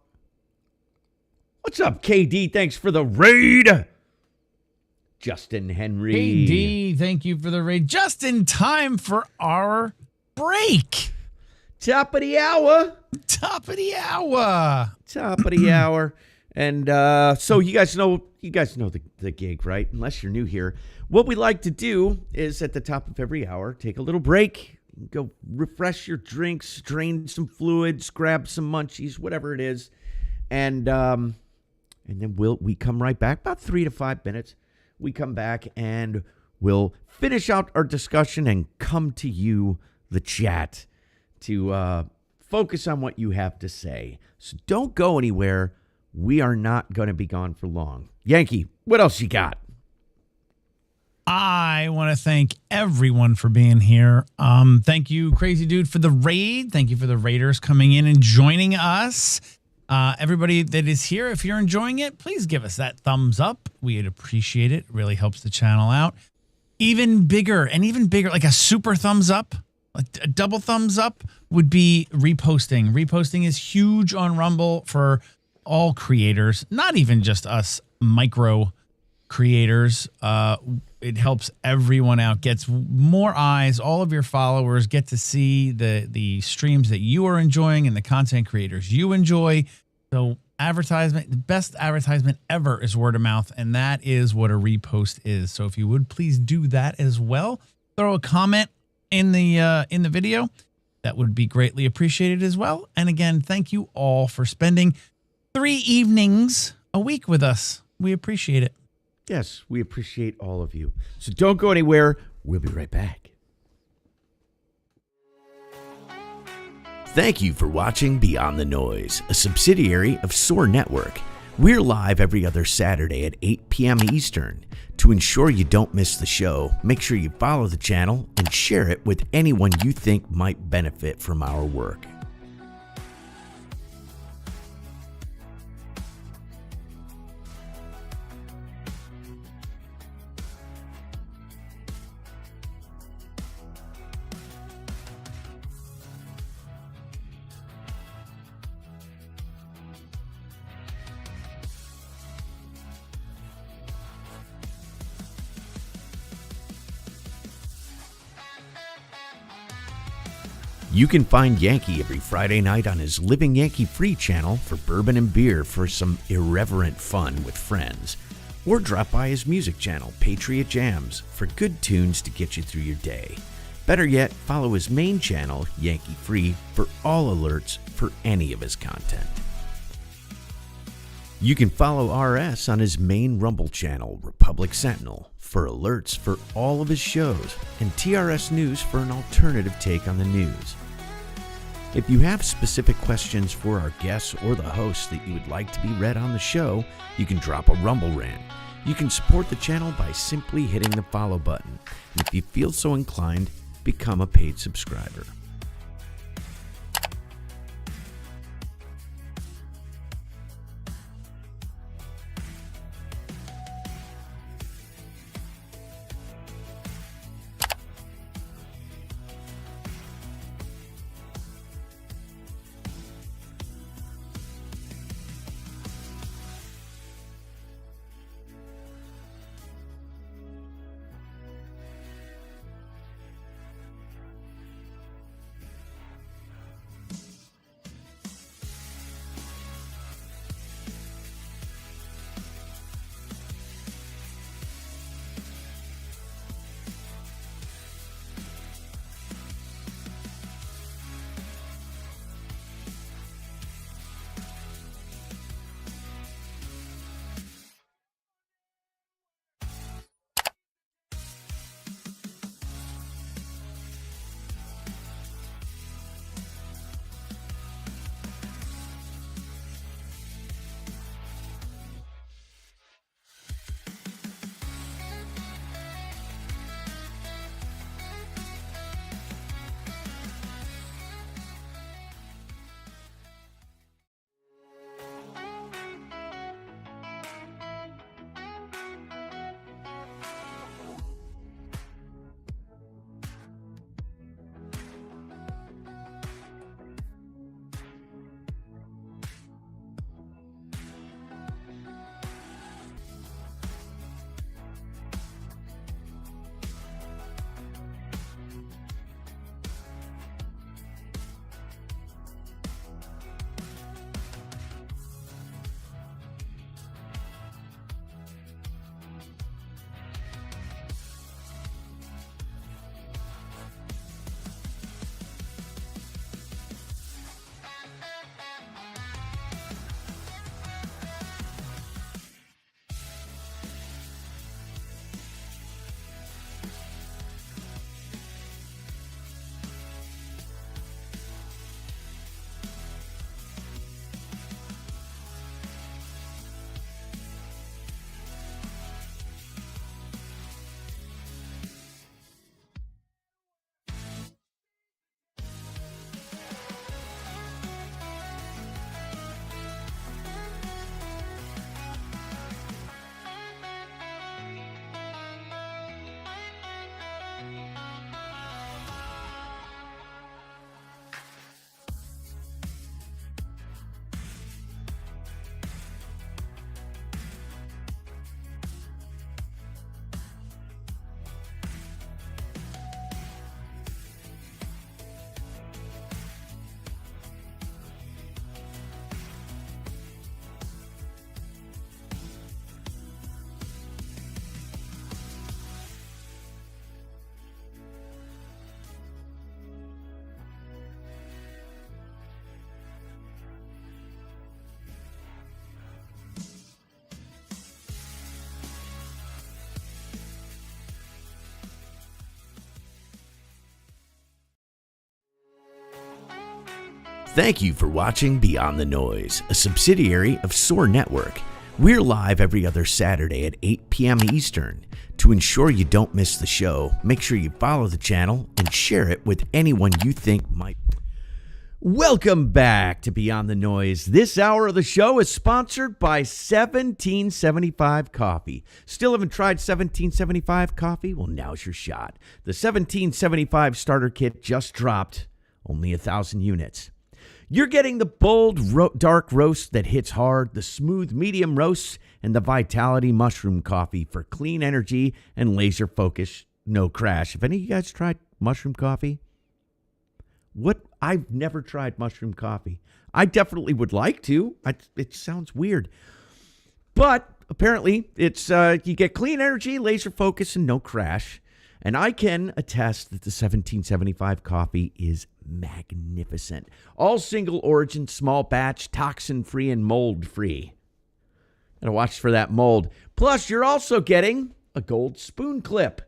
What's up, KD? Thanks for the raid. Justin Henry. KD, thank you for the raid. Just in time for our break. Top of the hour. Top of the hour. Top of the hour. And so you guys know the gig, right? Unless you're new here. What we like to do is at the top of every hour, take a little break, go refresh your drinks, drain some fluids, grab some munchies, whatever it is. And then we come right back, about 3 to 5 minutes. We come back and we'll finish out our discussion and come to you, the chat, to focus on what you have to say. So don't go anywhere. We are not going to be gone for long. Yankee, what else you got? I want to thank everyone for being here. Thank you, Crazy Dude, for the raid. Thank you for the raiders coming in and joining us. Everybody that is here, if you're enjoying it, please give us that thumbs up. We'd appreciate it. It really helps the channel out. Even bigger, like a super thumbs up, a double thumbs up would be reposting. Reposting is huge on Rumble for all creators, not even just us micro creators. It helps everyone out, gets more eyes. All of your followers get to see the streams that you are enjoying and the content creators you enjoy. So advertisement, the best advertisement ever is word of mouth, and that is what a repost is. So if you would please do that as well. Throw a comment in the video. That would be greatly appreciated as well. And again, thank you all for spending 3 evenings a week with us. We appreciate it. Yes, we appreciate all of you. So don't go anywhere. We'll be right back. Thank you for watching Beyond the Noise, a subsidiary of SOAR Network. We're live every other Saturday at 8 p.m. Eastern. To ensure you don't miss the show, make sure you follow the channel and share it with anyone you think might benefit from our work. You can find Yankee every Friday night on his Living Yankee Free channel for bourbon and beer for some irreverent fun with friends. Or drop by his music channel, Patriot Jams, for good tunes to get you through your day. Better yet, follow his main channel, Yankee Free, for all alerts for any of his content. You can follow RS on his main Rumble channel, Republic Sentinel, for alerts for all of his shows, and TRS News for an alternative take on the news. If you have specific questions for our guests or the hosts that you would like to be read on the show, you can drop a Rumble rant. You can support the channel by simply hitting the follow button. And if you feel so inclined, become a paid subscriber. Thank you for watching Beyond the Noise, a subsidiary of SOAR Network. We're live every other Saturday at 8 p.m. Eastern. To ensure you don't miss the show, make sure you follow the channel and share it with anyone you think might. Welcome back to Beyond the Noise. This hour of the show is sponsored by 1775 Coffee. Still haven't tried 1775 Coffee? Well, now's your shot. The 1775 starter kit just dropped, only 1,000 units. You're getting the bold, dark roast that hits hard, the smooth, medium roasts, and the Vitality Mushroom Coffee for clean energy and laser focus, no crash. Have any of you guys tried mushroom coffee? I've never tried mushroom coffee. I definitely would like to. It sounds weird. But apparently, it's you get clean energy, laser focus, and no crash. And I can attest that the 1775 coffee is magnificent. All single origin, small batch, toxin-free, and mold-free. Gotta watch for that mold. Plus, you're also getting a gold spoon clip.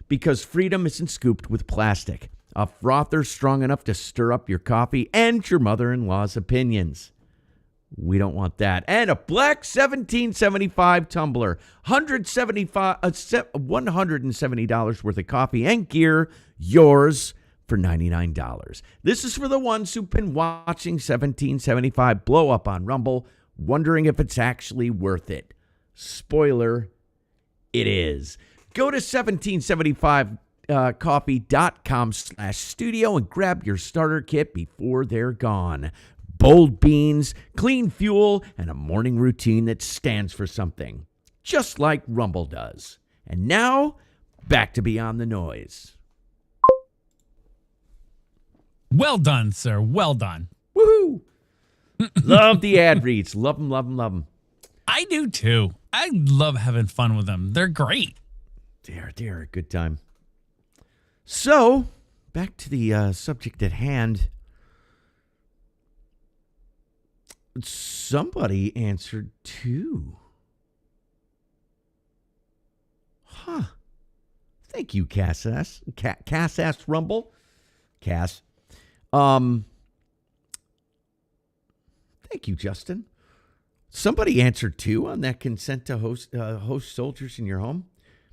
Because freedom isn't scooped with plastic. A frother strong enough to stir up your coffee and your mother-in-law's opinions. We don't want that. And a black 1775 tumbler, $170 worth of coffee and gear, yours for $99. This is for the ones who've been watching 1775 blow up on Rumble, wondering if it's actually worth it. Spoiler, it is. Go to 1775coffee.com/studio and grab your starter kit before they're gone. Bold beans, clean fuel, and a morning routine that stands for something, just like Rumble does. And now, back to Beyond the Noise. Well done, sir. Well done. Woohoo! Love the ad reads. Love them, love them, love them. I do too. I love having fun with them. They're great. They're a good time. So, back to the subject at hand. Somebody answered too. Huh. Thank you, Cass-Ass Rumble. Cass. Thank you, Justin. Somebody answered too on that consent to host soldiers in your home.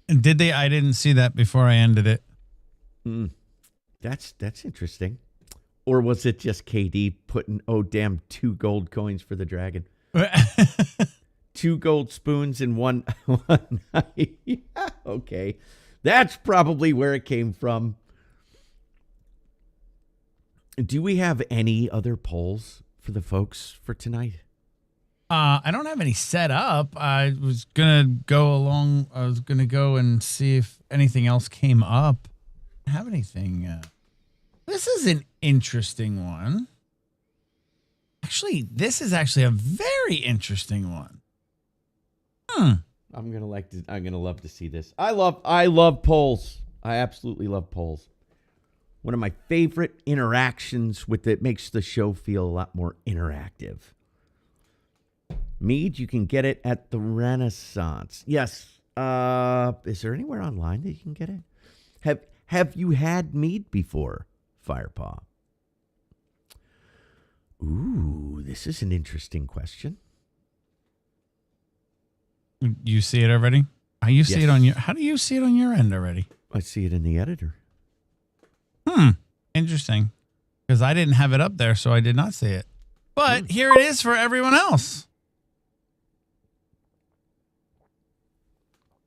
And did they? I didn't see that before I ended it. That's interesting. Or was it just KD putting, 2 gold coins for the dragon? 2 gold spoons in one. Yeah, okay. That's probably where it came from. Do we have any other polls for the folks for tonight? I don't have any set up. I was going to go and see if anything else came up. I don't have anything. This is an interesting one. Actually, this is actually a very interesting one. I'm gonna love to see this. I love polls. I absolutely love polls. One of my favorite interactions with it, makes the show feel a lot more interactive. Mead, you can get it at the Renaissance. Yes. Is there anywhere online that you can get it? Have you had mead before, Firepaw? Ooh, this is an interesting question. You see it already? How do you see it on your end already? I see it in the editor. Interesting. Because I didn't have it up there, so I did not see it. But here it is for everyone else.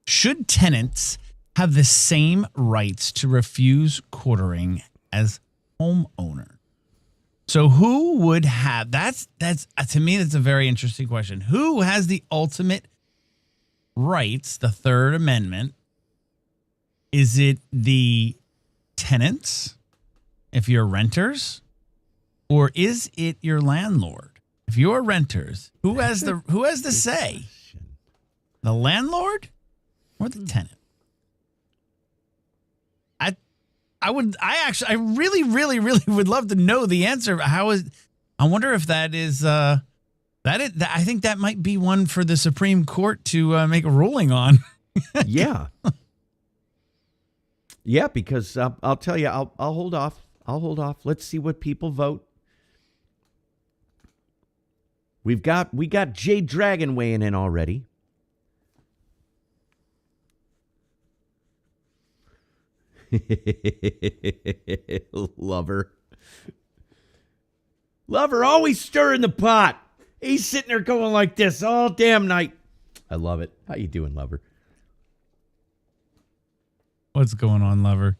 Should tenants have the same rights to refuse quartering as homeowners? So who would have, that's to me, that's a very interesting question. Who has the ultimate rights, the Third Amendment? Is it the tenants, if you're renters, or is it your landlord? If you're renters, who has the say? The landlord or the tenant? I really would love to know the answer. I wonder if that is I think that might be one for the Supreme Court to make a ruling on. Yeah. Yeah, because I'll tell you, I'll hold off. Let's see what people vote. We got Jay Dragon weighing in already. Lover always stirring the pot. He's sitting there going like this all damn night. I love it. How you doing, Lover? What's going on, Lover?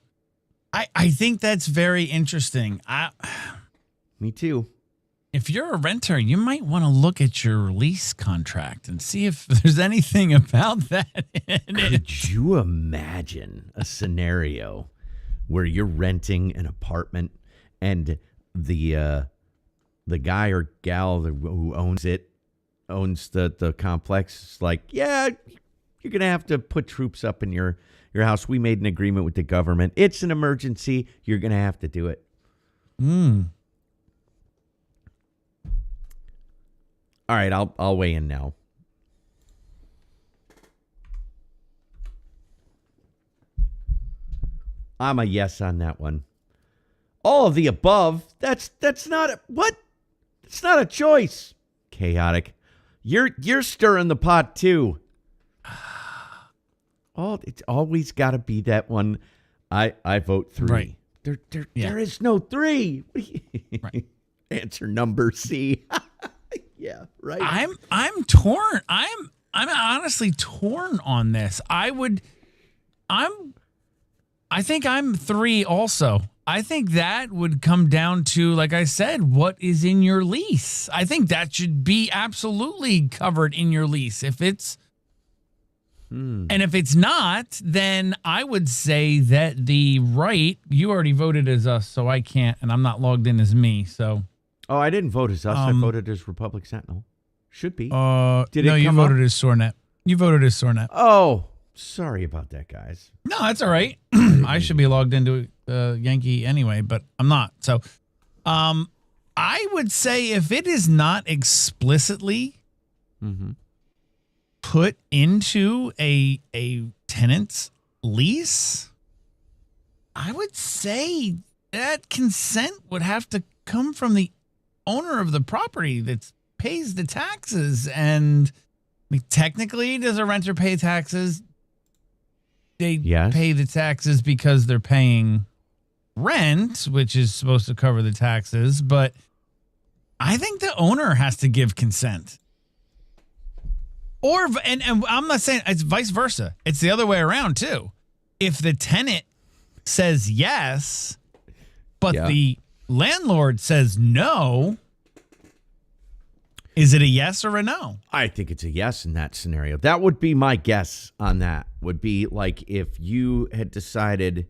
I think that's very interesting. Me too. If you're a renter, you might want to look at your lease contract and see if there's anything about that in it. Could you imagine a scenario where you're renting an apartment and the guy or gal who owns the complex is like, yeah, you're going to have to put troops up in your house. We made an agreement with the government. It's an emergency. You're going to have to do it. All right, I'll weigh in now. I'm a yes on that one. All of the above. That's not a choice. chaotic. You're stirring the pot too. Oh, it's always got to be that one. I vote 3. Right. There is no 3. Right. Answer number C. Yeah, right. I'm torn. I'm honestly torn on this. I think I'm 3 also. I think that would come down to, like I said, what is in your lease. I think that should be absolutely covered in your lease. If it's and if it's not, then I would say that the right, you already voted as us, so I can't, and I'm not logged in as me. So Oh, I didn't vote as us. I voted as Republic Sentinel. Should be. Did it you voted as Sornet. You voted as Sornet. Oh, sorry about that, guys. No, that's all right. I should be logged into Yankee anyway, but I'm not. So I would say if it is not explicitly put into a tenant's lease, I would say that consent would have to come from the owner of the property that pays the taxes. And I mean, technically, does a renter pay taxes? They pay the taxes because they're paying rent, which is supposed to cover the taxes. But I think the owner has to give consent. Or, and I'm not saying it's vice versa. It's the other way around, too. If the tenant says yes, but the landlord says no, is it a yes or a no? I think it's a yes in that scenario. That would be my guess on that. Would be like if you had decided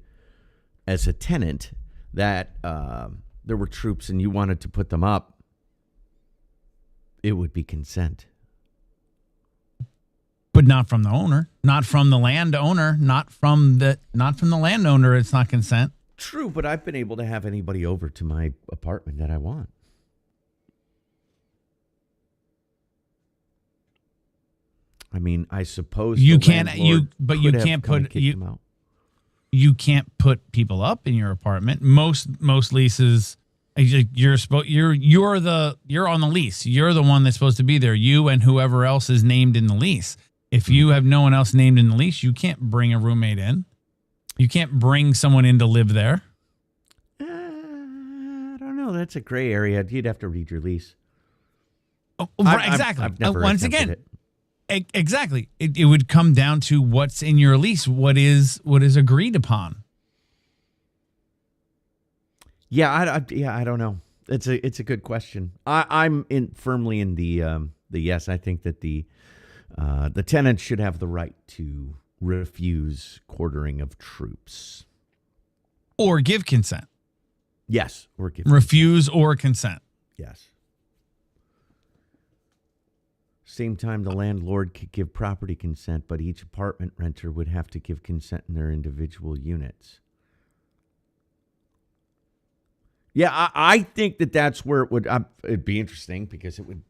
as a tenant that there were troops and you wanted to put them up, it would be consent. But not from the owner, not from the landowner, not from the landowner. It's not consent. True, but I've been able to have anybody over to my apartment that I want. I mean, I suppose you can't. You can't put people up in your apartment. Most leases, you're on the lease. You're the one that's supposed to be there. You and whoever else is named in the lease. If you have no one else named in the lease, you can't bring a roommate in. You can't bring someone in to live there. I don't know. That's a gray area. You'd have to read your lease. Oh, right, exactly. I've never Once again, exactly. It would come down to what's in your lease. What is agreed upon. Yeah, I don't know. It's a good question. I'm firmly in the yes. I think that the tenant should have the right to refuse quartering of troops. Or give consent. Yes. Or give refuse consent. Or consent. Yes. Same time, the landlord could give property consent, but each apartment renter would have to give consent in their individual units. Yeah, I think that's where it would it'd be interesting because it would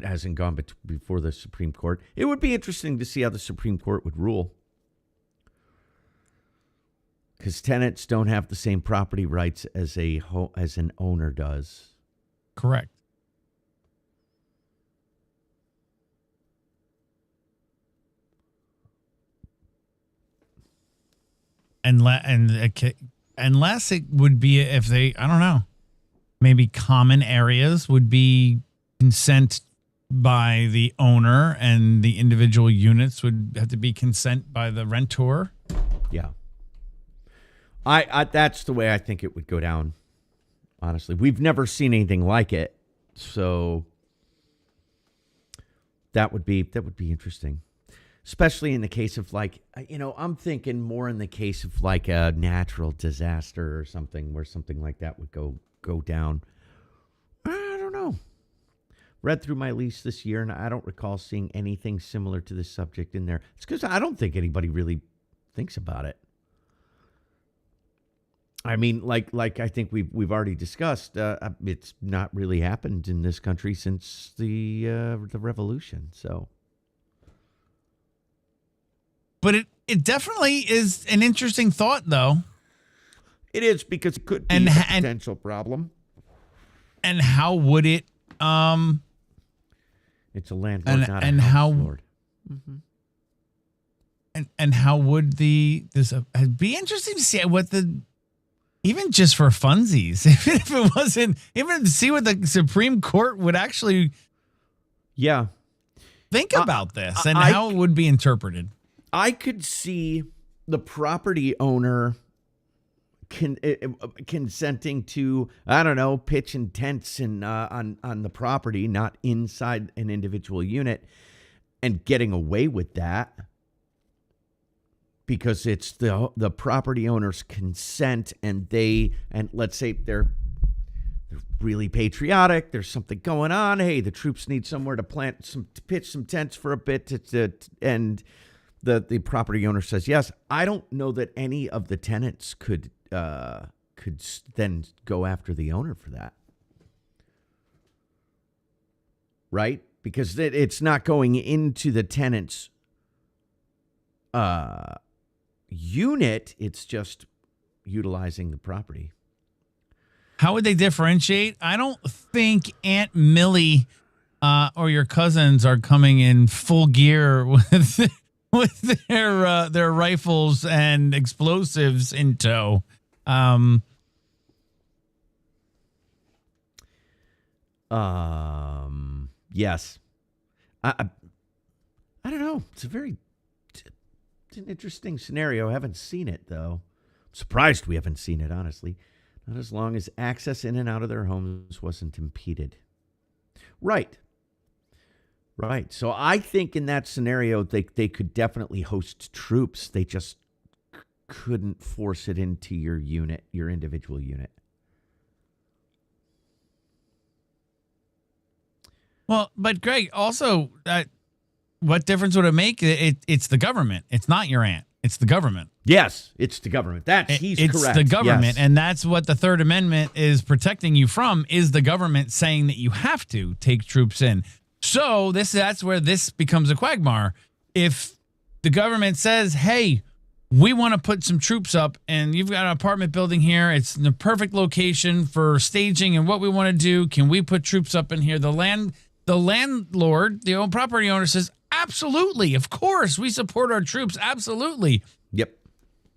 hasn't gone before the Supreme Court. It would be interesting to see how the Supreme Court would rule. Because tenants don't have the same property rights as an owner does. Correct. Unless it would be if they, I don't know, maybe common areas would be consent by the owner and the individual units would have to be consent by the rentor. Yeah. I that's the way I think it would go down. Honestly, we've never seen anything like it. So that would be interesting. Especially in the case of I'm thinking more in the case of like a natural disaster or something where something like that would go down. I don't know. Read through my lease this year and I don't recall seeing anything similar to this subject in there. It's because I don't think anybody really thinks about it. I mean, like I think we've already discussed, it's not really happened in this country since the revolution. So. But it definitely is an interesting thought, though. It is because it could be a potential problem. And how would it It's a landlord, not a lord. Mm-hmm. And how would it'd be interesting to see what even just for funsies, even if it wasn't, even to see what the Supreme Court would actually think about this and how it would be interpreted. I could see the property owner consenting to, I don't know, pitching tents on the property, not inside an individual unit, and getting away with that because it's the property owner's consent, and let's say they're really patriotic. There's something going on. Hey, the troops need somewhere to pitch some tents for a bit and the property owner says yes. I don't know that any of the tenants could then go after the owner for that, right? Because it's not going into the tenant's unit. It's just utilizing the property. How would they differentiate? I don't think Aunt Millie or your cousins are coming in full gear with their rifles and explosives in tow. Yes. I don't know. It's an interesting scenario. I haven't seen it, though. I'm surprised we haven't seen it, honestly. Not as long as access in and out of their homes wasn't impeded. Right. So I think in that scenario, they could definitely host troops. They just couldn't force it into your unit, your individual unit. Well, but Greg, also, what difference would it make? It's the government. It's not your aunt. It's the government. Yes, it's the government. He's correct. It's the government, yes. And that's what the Third Amendment is protecting you from, is the government saying that you have to take troops in. So that's where this becomes a quagmire. If the government says, hey, we want to put some troops up, and you've got an apartment building here, it's in the perfect location for staging and what we want to do, can we put troops up in here? The landlord, the old property owner says, absolutely, of course, we support our troops, absolutely. Yep.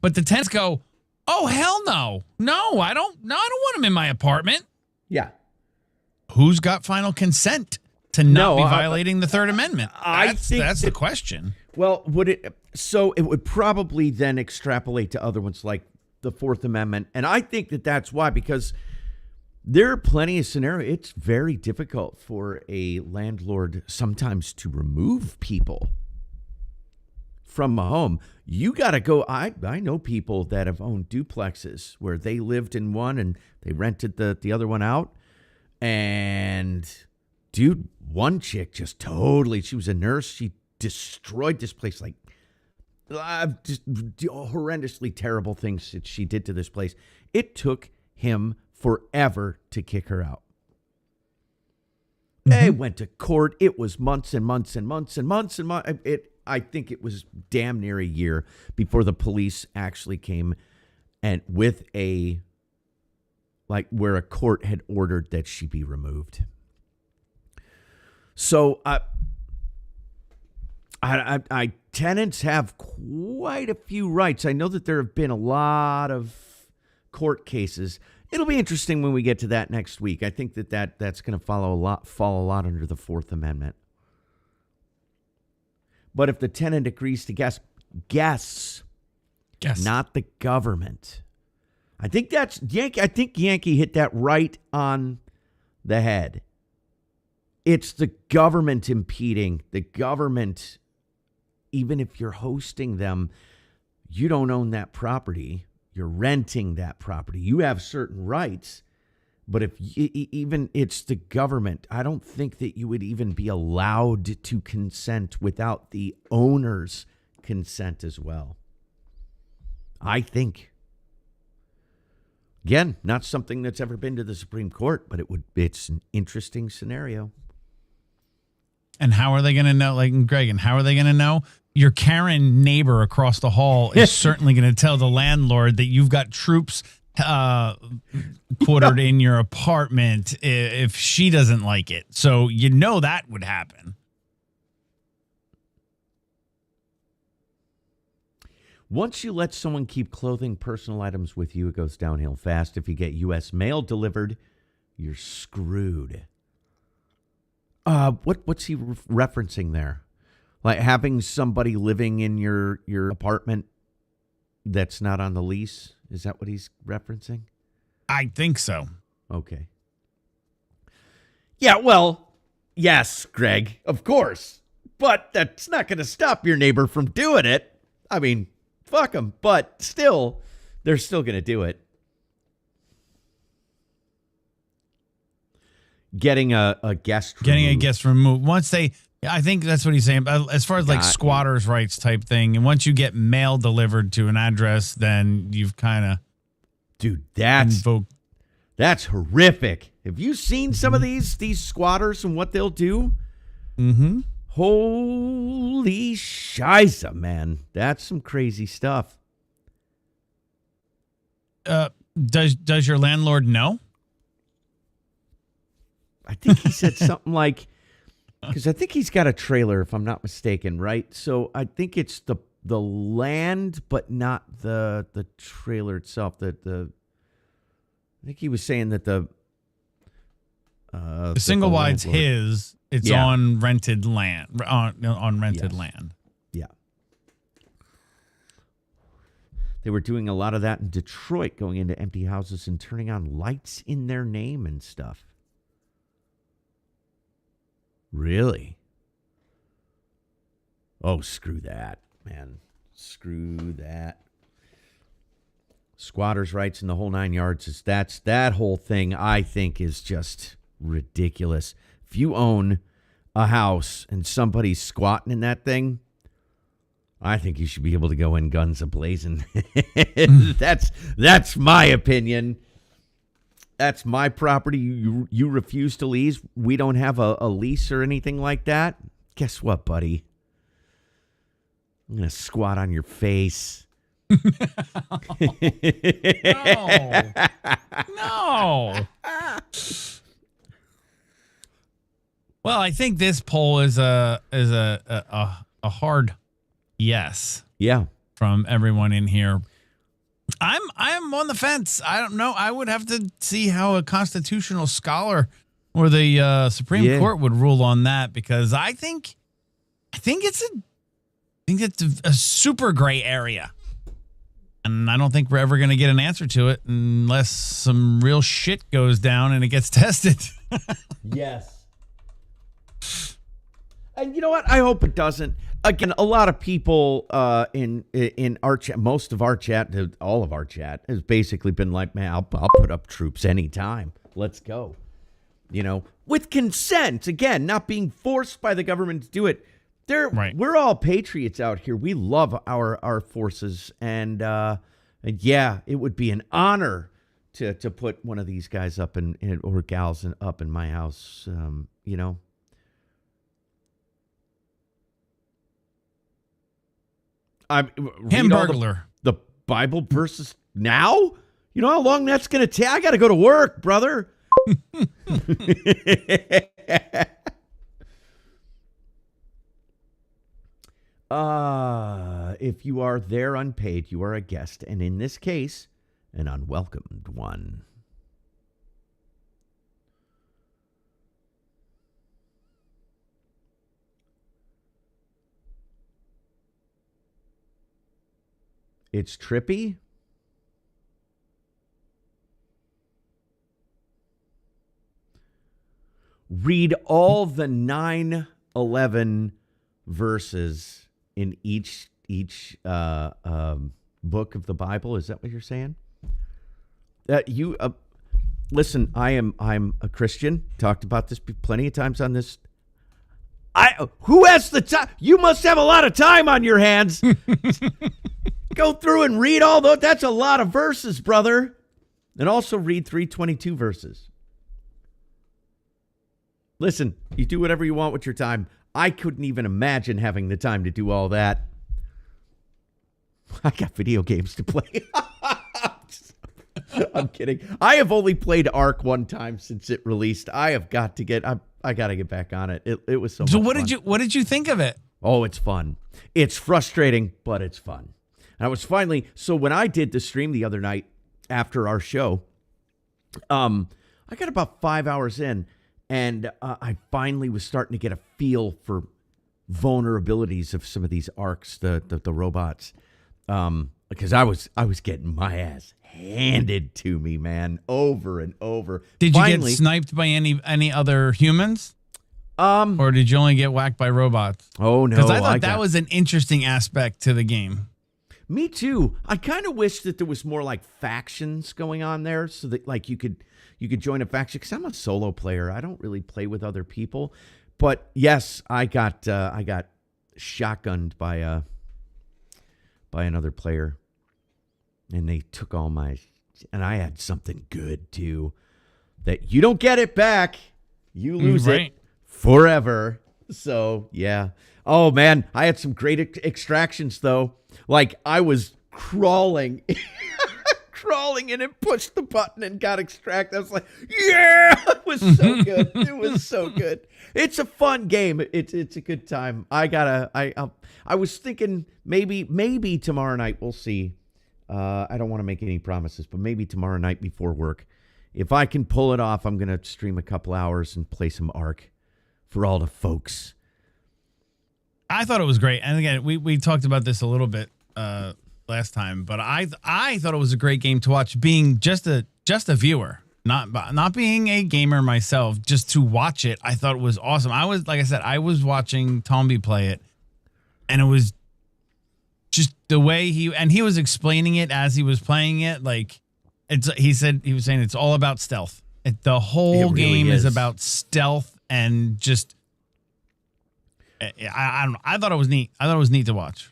But the tenants go, oh, hell no. No, I don't want them in my apartment. Yeah. Who's got final consent to not be violating the Third Amendment? That's the question. Well, it would probably then extrapolate to other ones like the Fourth Amendment. And I think that's why, because there are plenty of scenarios. It's very difficult for a landlord sometimes to remove people from a home. You got to go. I know people that have owned duplexes where they lived in one and they rented the other one out. And dude, one chick just totally, she was a nurse. She destroyed this place, like just horrendously terrible things that she did to this place. It took him forever to kick her out. They went to court. It was months and months and months and months and months. I think it was damn near a year before the police actually came and with where a court had ordered that she be removed. So tenants have quite a few rights. I know that there have been a lot of court cases. It'll be interesting when we get to that next week. I think that's going to fall a lot under the Fourth Amendment. But if the tenant agrees to guess, not the government. I think Yankee hit that right on the head. It's the government impeding. The government, even if you're hosting them, you don't own that property. You're renting that property. You have certain rights. But if even it's the government, I don't think that you would even be allowed to consent without the owner's consent as well. I think. Again, not something that's ever been to the Supreme Court, but it's an interesting scenario. And how are they going to know, like Greg, and how are they going to know? Your Karen neighbor across the hall is certainly going to tell the landlord that you've got troops quartered in your apartment if she doesn't like it. So that would happen. Once you let someone keep clothing, personal items with you, it goes downhill fast. If you get U.S. mail delivered, you're screwed. What's he referencing there? Like having somebody living in your apartment that's not on the lease? Is that what he's referencing? I think so. Okay. Yeah, well, yes, Greg, of course. But that's not going to stop your neighbor from doing it. I mean, fuck them. But still, they're still going to do it. Getting a guest removed. Once I think that's what he's saying. But as far as like squatters' rights type thing, and once you get mail delivered to an address, then you've kind of, dude, that's horrific. Have you seen some of these squatters and what they'll do? Mm-hmm. Holy shiza, man, that's some crazy stuff. Does your landlord know? I think he said something like, because I think he's got a trailer, if I'm not mistaken, right? So I think it's the land, but not the trailer itself. I think he was saying that the single wide's his. It's on rented land. On rented land. Yeah. They were doing a lot of that in Detroit, going into empty houses and turning on lights in their name and stuff. Really? Oh, screw that, man. Screw that. Squatters' rights and the whole 9 yards. That whole thing, I think, is just ridiculous. If you own a house and somebody's squatting in that thing, I think you should be able to go in guns a-blazing. That's my opinion. That's my property. You refuse to lease. We don't have a lease or anything like that. Guess what, buddy? I'm going to squat on your face. No. Well, I think this poll is a hard yes. Yeah. From everyone in here. I'm on the fence. I don't know. I would have to see how a constitutional scholar or the Supreme Court would rule on that, because I think it's a super gray area. And I don't think we're ever going to get an answer to it unless some real shit goes down and it gets tested. Yes. And you know what? I hope it doesn't. Again, a lot of people in our chat, most of our chat, all of our chat, has basically been like, man, I'll put up troops anytime. Let's go. With consent. Again, not being forced by the government to do it. Right. We're all patriots out here. We love our forces. And yeah, it would be an honor to put one of these guys up or gals up in my house, Hamburglar. The Bible verses now? You know how long that's going to take? I got to go to work, brother. If you are there unpaid, you are a guest, and in this case, an unwelcomed one. It's trippy. Read all the 9/11 verses in each book of the Bible. Is that what you're saying? Listen. I'm a Christian. Talked about this plenty of times on this. Who has the time? You must have a lot of time on your hands. Go through and read all those. That's a lot of verses, brother. And also read 322 verses. Listen, you do whatever you want with your time. I couldn't even imagine having the time to do all that. I got video games to play. I'm kidding. I have only played Ark one time since it released. I have got to get. I got to get back on it. It was so. So much what fun. what did you think of it? Oh, it's fun. It's frustrating, but it's fun. And I was finally. So when I did the stream the other night after our show, I got about 5 hours in, and I finally was starting to get a feel for vulnerabilities of some of these arcs, the robots, because I was getting my ass handed to me, man, over and over. Did you Finally, get sniped by any other humans, or did you only get whacked by robots? Oh no, Because I thought that was an interesting aspect to the game. Me too. I kind of wish that there was more like factions going on there, so that like you could join a faction. Because I'm a solo player, I don't really play with other people. But yes, I got shotgunned by another player, and they took all my. And I had something good too, that you don't get it back, you lose it forever. So yeah. Oh man, I had some great extractions though. Like I was crawling. Crawling in and pushed the button and got extracted. I was like, yeah, it was so good. It was so good. It's a fun game. It's a good time. I was thinking maybe tomorrow night, we'll see. I don't want to make any promises, but maybe tomorrow night before work, if I can pull it off, I'm going to stream a couple hours and play some Ark for all the folks. I thought it was great. And again, we talked about this a little bit last time, but I thought it was a great game to watch, being just a viewer, not being a gamer myself, just to watch it. I thought it was awesome. I was watching Tomby play it, and it was just the way he was explaining it as he was playing it. Like he was saying it's all about stealth. The whole game is about stealth and just. I don't know. I thought it was neat. I thought it was neat to watch.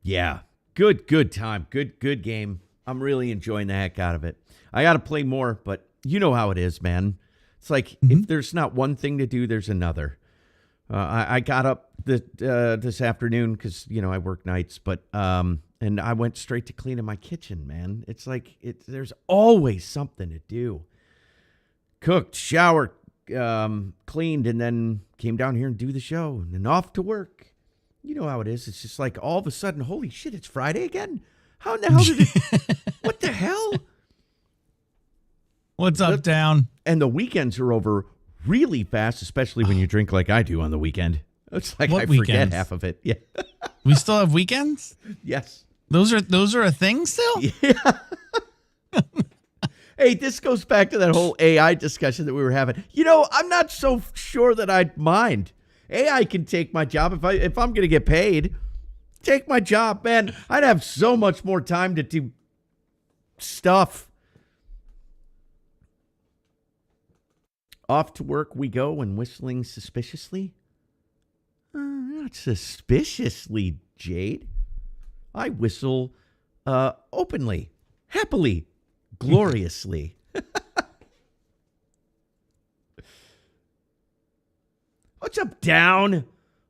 Yeah. Good time. Good game. I'm really enjoying the heck out of it. I got to play more, but you know how it is, man. It's like if there's not one thing to do, there's another. I got up this afternoon because, I work nights, but and I went straight to cleaning my kitchen, man. It's like there's always something to do. Cooked, showered, cleaned, and then came down here and do the show, and then off to work. You know how it is. It's just like all of a sudden, holy shit, it's Friday again? How in the hell did it? What the hell? What's up, down? And the weekends are over really fast, especially when you drink like I do on the weekend. It's like I forget half of it. Yeah. We still have weekends? Yes. Those are a thing still? Yeah. Hey, this goes back to that whole AI discussion that we were having. I'm not so sure that I'd mind. AI can take my job if I'm going to get paid. Take my job, man. I'd have so much more time to do stuff. Off to work we go, and whistling suspiciously. Not suspiciously, Jade. I whistle openly, happily, gloriously. What's up, down?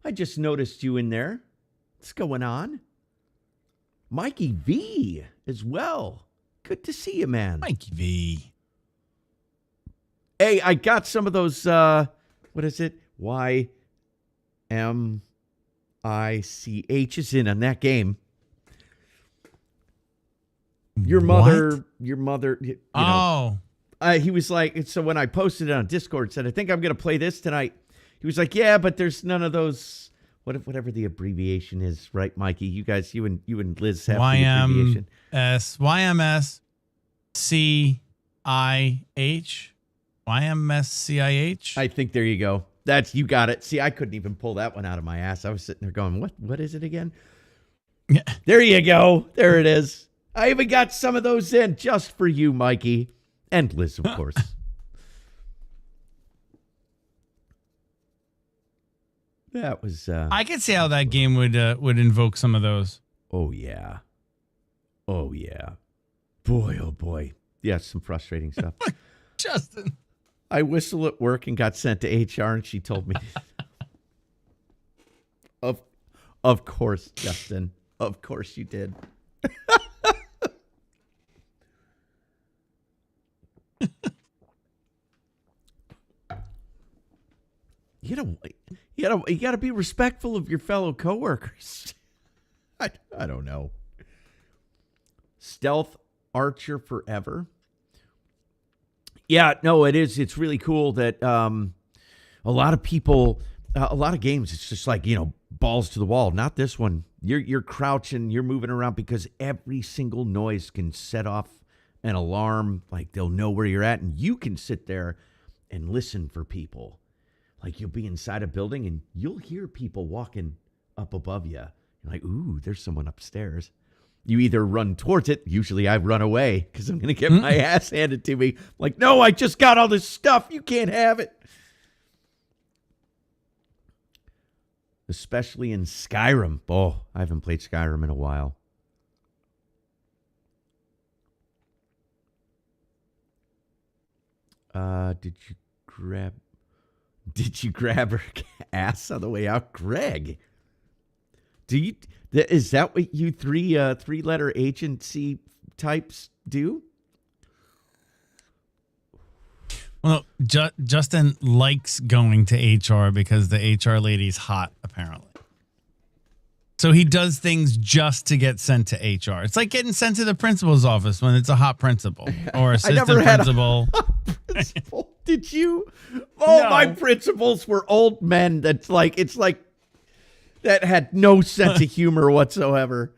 I just noticed you in there. What's going on? Mikey V as well. Good to see you, man. Mikey V. Hey, I got some of those, what is it? YMICHs in on that game. Your mother, he was like, so when I posted it on Discord, said, I think I'm going to play this tonight. He was like, yeah, but there's none of those, whatever the abbreviation is, right, Mikey? You guys, you and Liz have the abbreviation. YMSCIH. I think there you go. You got it. See, I couldn't even pull that one out of my ass. I was sitting there going, what is it again? Yeah. There you go. There it is. I even got some of those in just for you, Mikey. And Liz, of course. That was... I could see how that game would invoke some of those. Oh, yeah. Oh, yeah. Boy, oh, boy. Yeah, some frustrating stuff. Justin. I whistled at work and got sent to HR, and she told me... Of course, Justin. Of course you did. you gotta be respectful of your fellow coworkers. I don't know. Stealth Archer forever. Yeah, no, it is. It's really cool that a lot of people, a lot of games, it's just like, balls to the wall. Not this one. You're crouching, you're moving around because every single noise can set off an alarm. Like they'll know where you're at, and you can sit there and listen for people. Like you'll be inside a building and you'll hear people walking up above you. You're like, ooh, there's someone upstairs. You either run towards it. Usually I run away because I'm going to get my ass handed to me. Like, no, I just got all this stuff. You can't have it. Especially in Skyrim. Oh, I haven't played Skyrim in a while. Did you grab her ass on the way out, Greg? Is that what you three-letter agency types do? Well, Justin likes going to HR because the HR lady's hot, apparently. So he does things just to get sent to HR. It's like getting sent to the principal's office when it's a hot principal or assistant principal. Principal. Did you? Oh, No. My principals were old men. It's like that had no sense of humor whatsoever.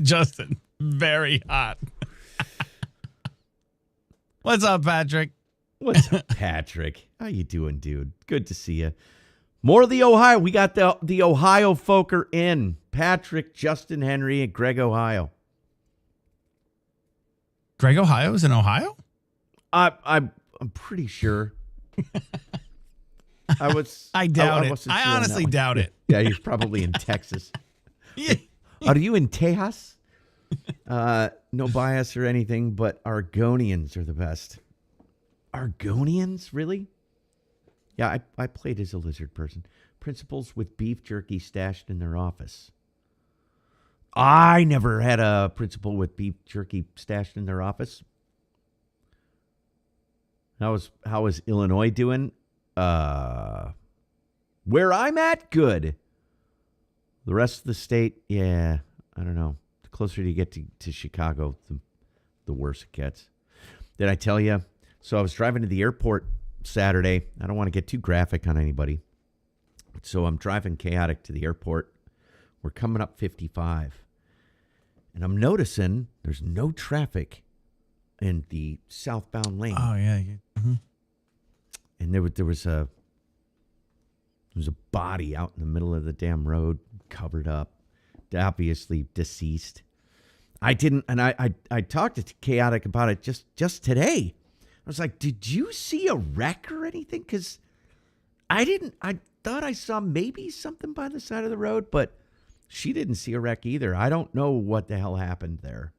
Justin, very hot. What's up, Patrick? What's up, Patrick? How you doing, dude? Good to see you. More of the Ohio. We got the Ohio folk are in. Patrick, Justin Henry, and Greg Ohio. Greg Ohio is in Ohio? I'm pretty sure. I doubt it. wasn't I sure on honestly that one. doubt it. Yeah, he's probably in Texas. Yeah. Are you in Tejas? No bias or anything, but Argonians are the best. Argonians? Really? Yeah, I played as a lizard person. Principals with beef jerky stashed in their office. I never had a principal with beef jerky stashed in their office. How is Illinois doing? Where I'm at, good. The rest of the state, yeah, I don't know. The closer you get to Chicago, the worse it gets. Did I tell you? So I was driving to the airport Saturday. I don't want to get too graphic on anybody. So I'm driving chaotic to the airport. We're coming up 55. And I'm noticing there's no traffic in the southbound lane. Oh, yeah. Mm-hmm. And there was a body out in the middle of the damn road, covered up, obviously deceased. I talked to Chaotic about it just today. I was like, did you see a wreck or anything? Because I thought I saw maybe something by the side of the road, but she didn't see a wreck either. I don't know what the hell happened there.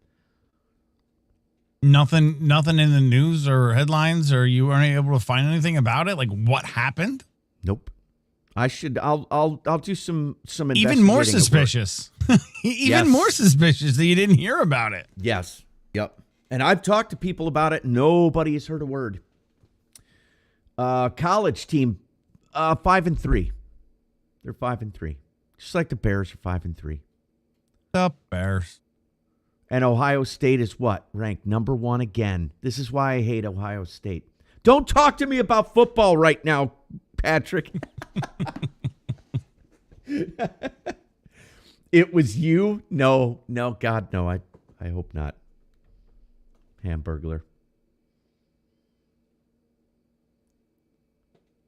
Nothing in the news or headlines, or you weren't able to find anything about it? Like what happened? Nope. I'll do some Even more investigating suspicious. Yes. More suspicious that you didn't hear about it. Yes. Yep. And I've talked to people about it. Nobody has heard a word. College team, 5-3. They're 5-3. Just like the Bears are 5-3. The Bears. And Ohio State is what? Ranked number 1 again. This is why I hate Ohio State. Don't talk to me about football right now, Patrick. It was you? No, God, no. I hope not. Hamburglar.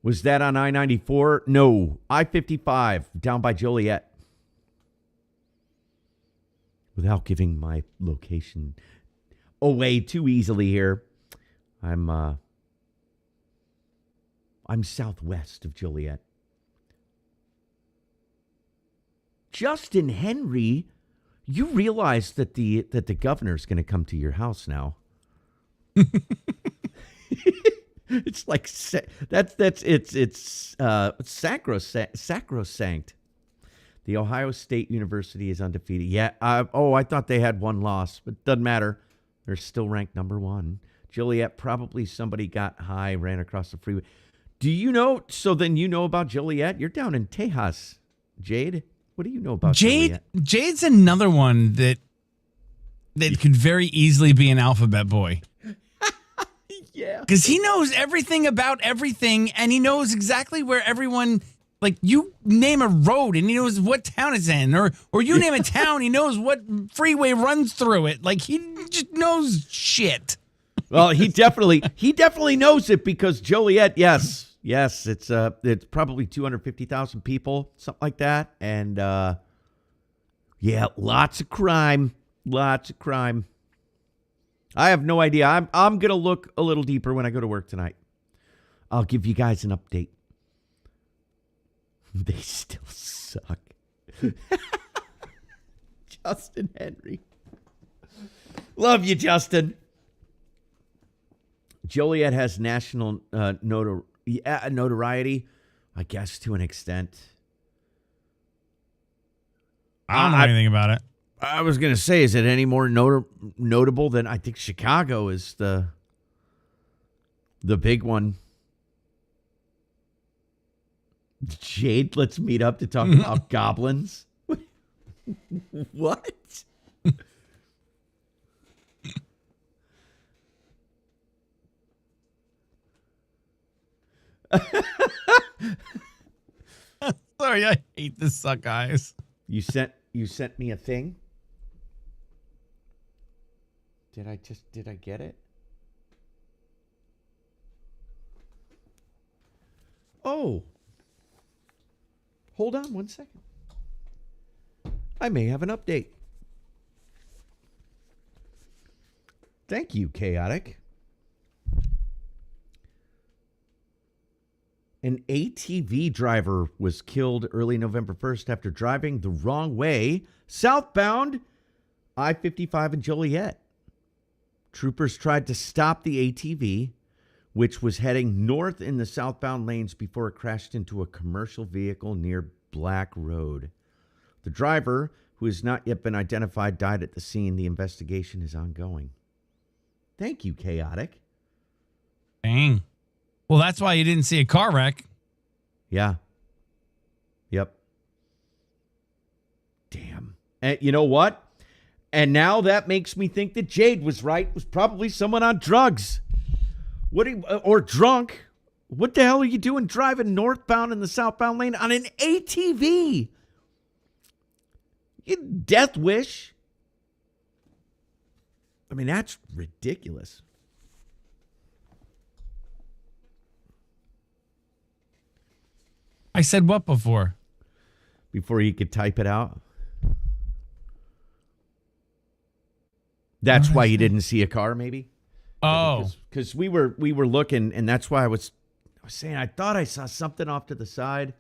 Was that on I-94? No. I-55 down by Joliet. Without giving my location away too easily here, I'm southwest of Joliet. Justin Henry, you realize that the governor's going to come to your house now. It's like it's sacrosanct. The Ohio State University is undefeated. Yeah. I thought they had one loss, but doesn't matter. They're still ranked number 1. Joliet, probably somebody got high, ran across the freeway. Do you know? So then you know about Joliet? You're down in Tejas, Jade. What do you know about Joliet? Jade's another one that could very easily be an alphabet boy. Yeah. Because he knows everything about everything, and he knows exactly where everyone, like, you name a road, and he knows what town it's in, or you name a town, he knows what freeway runs through it. Like, he just knows shit. Well, he definitely knows it because Joliet, yes, it's probably 250,000 people, something like that, and yeah, lots of crime. I have no idea. I'm gonna look a little deeper when I go to work tonight. I'll give you guys an update. They still suck. Justin Henry. Love you, Justin. Joliet has national notoriety, I guess, to an extent. I don't know anything about it. I was going to say, is it any more notable than I think Chicago is the big one? Jade, let's meet up to talk about goblins. What? Sorry, I hate this suck, guys. You sent me a thing? Did I get it? Oh. Hold on one second. I may have an update. Thank you, Chaotic. An ATV driver was killed early November 1st after driving the wrong way southbound I-55 in Joliet. Troopers tried to stop the ATV, which was heading north in the southbound lanes before it crashed into a commercial vehicle near Black Road. The driver, who has not yet been identified, died at the scene. The investigation is ongoing. Thank you, Chaotic. Dang. Well, that's why you didn't see a car wreck. Yeah. Yep. Damn. And you know what? And now that makes me think that Jade was right. It was probably someone on drugs. Or drunk. What the hell are you doing driving northbound in the southbound lane on an ATV? You death wish. I mean, that's ridiculous. I said what before? Before you could type it out? That's why you didn't see a car, maybe? Oh. Because we were looking, and that's why I was saying I thought I saw something off to the side.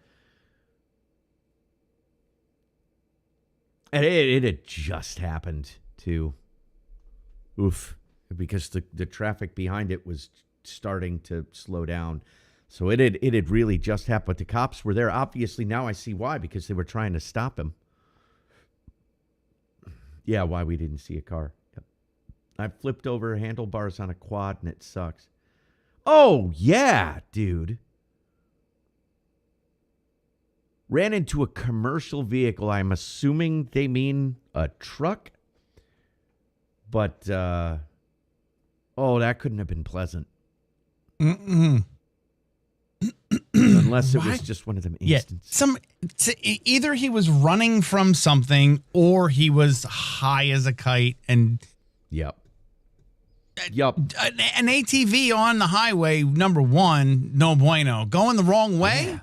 And it had just happened, too. Oof. Because the traffic behind it was starting to slow down. So it had really just happened. But the cops were there. Obviously, now I see why, because they were trying to stop him. Yeah, why we didn't see a car. Yep. I flipped over handlebars on a quad, and it sucks. Oh, yeah, dude. Ran into a commercial vehicle. I'm assuming they mean a truck. But, that couldn't have been pleasant. Unless it was just one of them instances. Yeah, either he was running from something or he was high as a kite and... Yep. An ATV on the highway, number one, no bueno. Going the wrong way?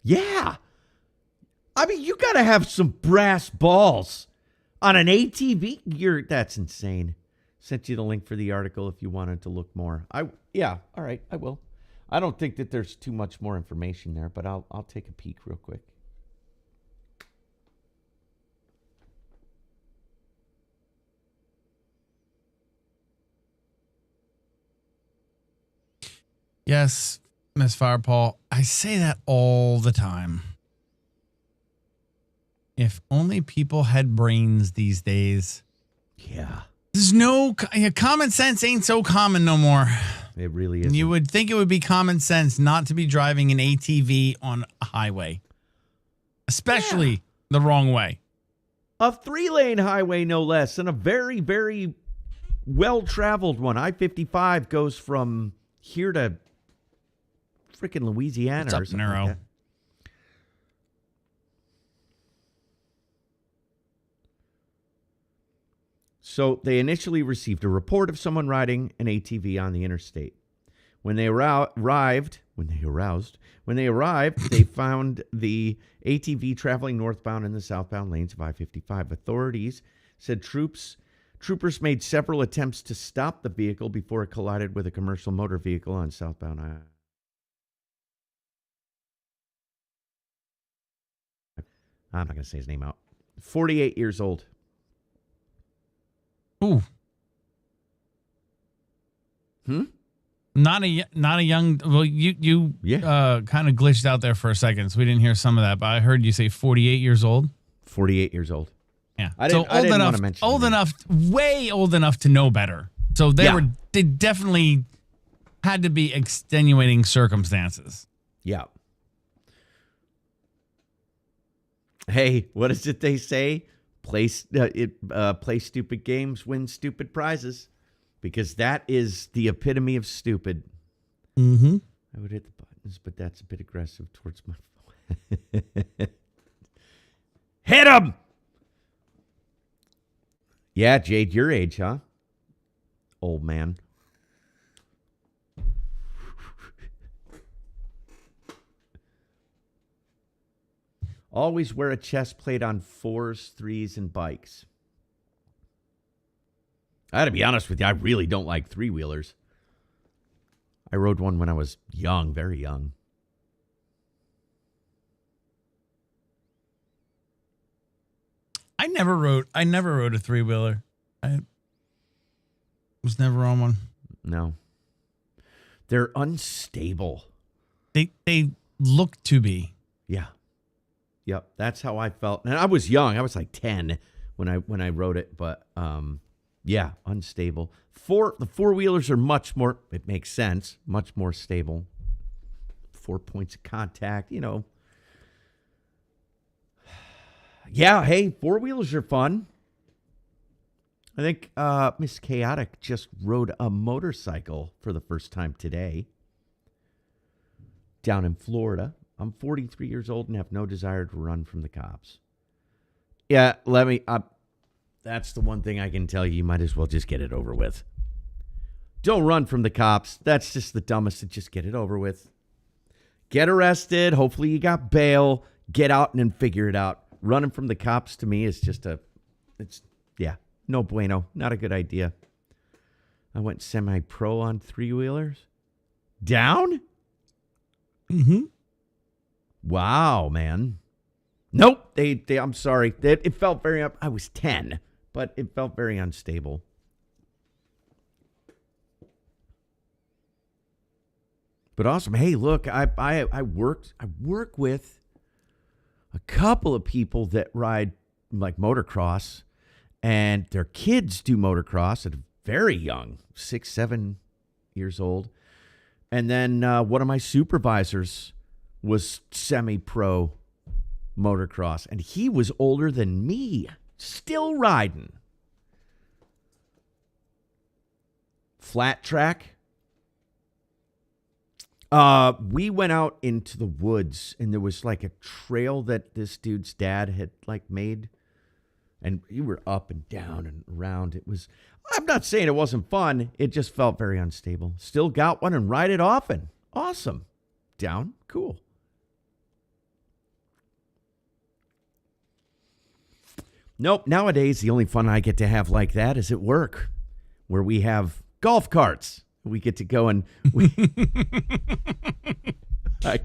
Yeah. I mean, you got to have some brass balls on an ATV. That's insane. Sent you the link for the article if you wanted to look more. All right, I will. I don't think that there's too much more information there, but I'll take a peek real quick. Yes, Miss Firepaw, I say that all the time. If only people had brains these days. Yeah. There's no common sense ain't so common no more. it really is. You would think it would be common sense not to be driving an ATV on a highway, especially the wrong way. A 3-lane highway, no less, and a very, very well-traveled one. I-55 goes from here to freaking Louisiana. It's up or something narrow. like that. So they initially received a report of someone riding an ATV on the interstate. When they arrived, they found the ATV traveling northbound in the southbound lanes of I-55. Authorities said troopers made several attempts to stop the vehicle before it collided with a commercial motor vehicle on southbound I. I'm not going to say his name out. 48 years old. Ooh. Not a young. Well, you kind of glitched out there for a second, so we didn't hear some of that. But I heard you say 48 years old. 48 years old. Yeah, I didn't want to mention old enough, way old enough to know better. So they definitely had to be extenuating circumstances. Yeah. Hey, what is it they say? Play stupid games, win stupid prizes, because that is the epitome of stupid. Mm-hmm. I would hit the buttons, but that's a bit aggressive towards my phone. Hit him! Yeah, Jade, your age, huh? Old man. Always wear a chest plate on 4s, 3s, and bikes. I gotta be honest with you, I really don't like 3-wheelers. I rode one when I was young, very young. I never rode a 3-wheeler. I was never on one. No. They're unstable. They look to be. Yeah. Yep, that's how I felt. And I was young. I was like 10 when I rode it, but yeah, unstable. The 4-wheelers are much more, it makes sense, much more stable. 4 points of contact, you know. Yeah, hey, 4-wheelers are fun. I think Miss Chaotic just rode a motorcycle for the first time today down in Florida. I'm 43 years old and have no desire to run from the cops. Yeah, that's the one thing I can tell you. You might as well just get it over with. Don't run from the cops. That's just the dumbest. Just get it over with. Get arrested. Hopefully you got bail. Get out and then figure it out. Running from the cops to me is just no bueno. Not a good idea. I went semi-pro on 3-wheelers. Down? Mm-hmm. Wow, man. Nope. I'm sorry. It felt very up. I was 10, but it felt very unstable. But awesome. Hey, look, I work with a couple of people that ride like motocross, and their kids do motocross at very young, 6, 7 years old. And then one of my supervisors was semi-pro motocross, and he was older than me, still riding. Flat track. We went out into the woods, and there was like a trail that this dude's dad had like made, and you were up and down and around. It was, I'm not saying it wasn't fun. It just felt very unstable. Still got one and ride it often. Awesome. Down. Cool. Nope. Nowadays, the only fun I get to have like that is at work, where we have golf carts. We get to go and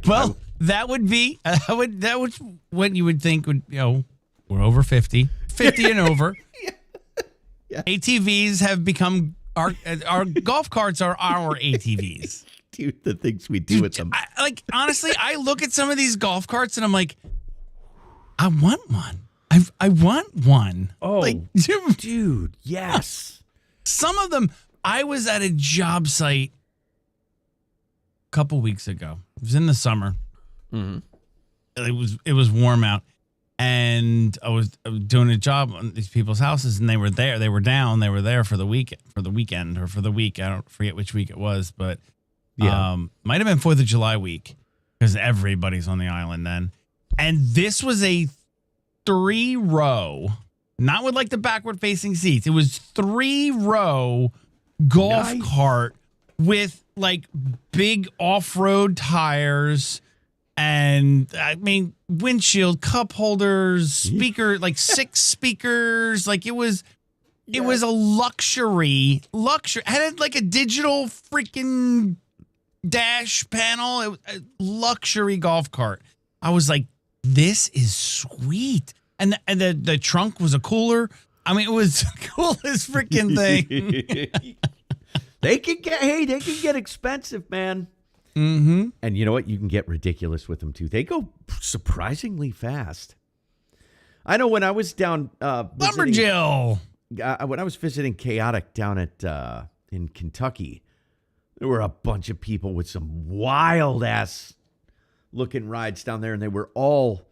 well, that would be that was what you would think would, we're over 50 and over. Yeah. ATVs have become our golf carts are our ATVs. Dude, the things we do with them. Honestly, I look at some of these golf carts and I'm like, I want one. I want one. Oh, dude, yes. Some of them, I was at a job site couple weeks ago. It was in the summer. Mm-hmm. It was warm out, and I was doing a job on these people's houses, and they were there. They were down. They were there for the week, or for the week. I don't forget which week it was, but might have been 4th of July week because everybody's on the island then. And this was a 3-row, not with like the backward facing seats. It was 3-row golf cart with like big off-road tires and I mean windshield cup holders, speaker, like 6 speakers. Like it was a luxury. It had like a digital freaking dash panel. It was a luxury golf cart. I was like, this is sweet. And the trunk was a cooler. I mean, it was the coolest freaking thing. They can get expensive, man. Mm-hmm. And you know what? You can get ridiculous with them too. They go surprisingly fast. I know when I was down Lumberjill. When I was visiting Chaotic down at in Kentucky, there were a bunch of people with some wild ass looking rides down there, and they were all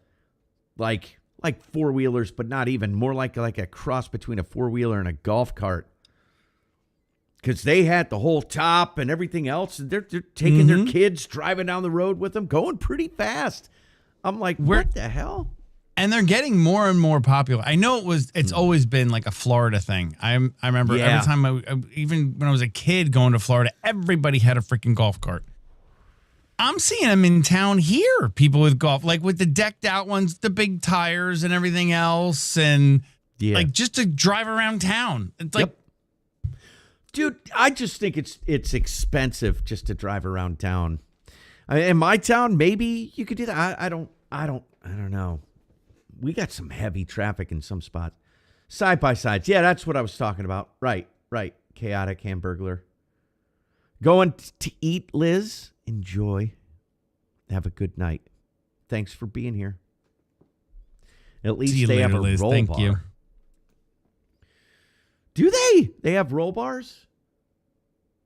like 4-wheelers, but not even, more like a cross between a 4-wheeler and a golf cart. Because they had the whole top and everything else. And they're taking their kids, driving down the road with them, going pretty fast. I'm like, what the hell? And they're getting more and more popular. I know it's always been like a Florida thing. I remember every time even when I was a kid going to Florida, everybody had a freaking golf cart. I'm seeing them in town here. People with golf, like with the decked out ones, the big tires and everything else. And like just to drive around town. It's like, dude, I just think it's expensive just to drive around town. I mean, in my town, maybe you could do that. I don't know. We got some heavy traffic in some spots. Side by sides. Yeah, that's what I was talking about. Right. Chaotic Hamburglar. Going to eat, Liz. Enjoy. Have a good night. Thanks for being here. At least they have a roll Thank bar. you. Do they? They have roll bars?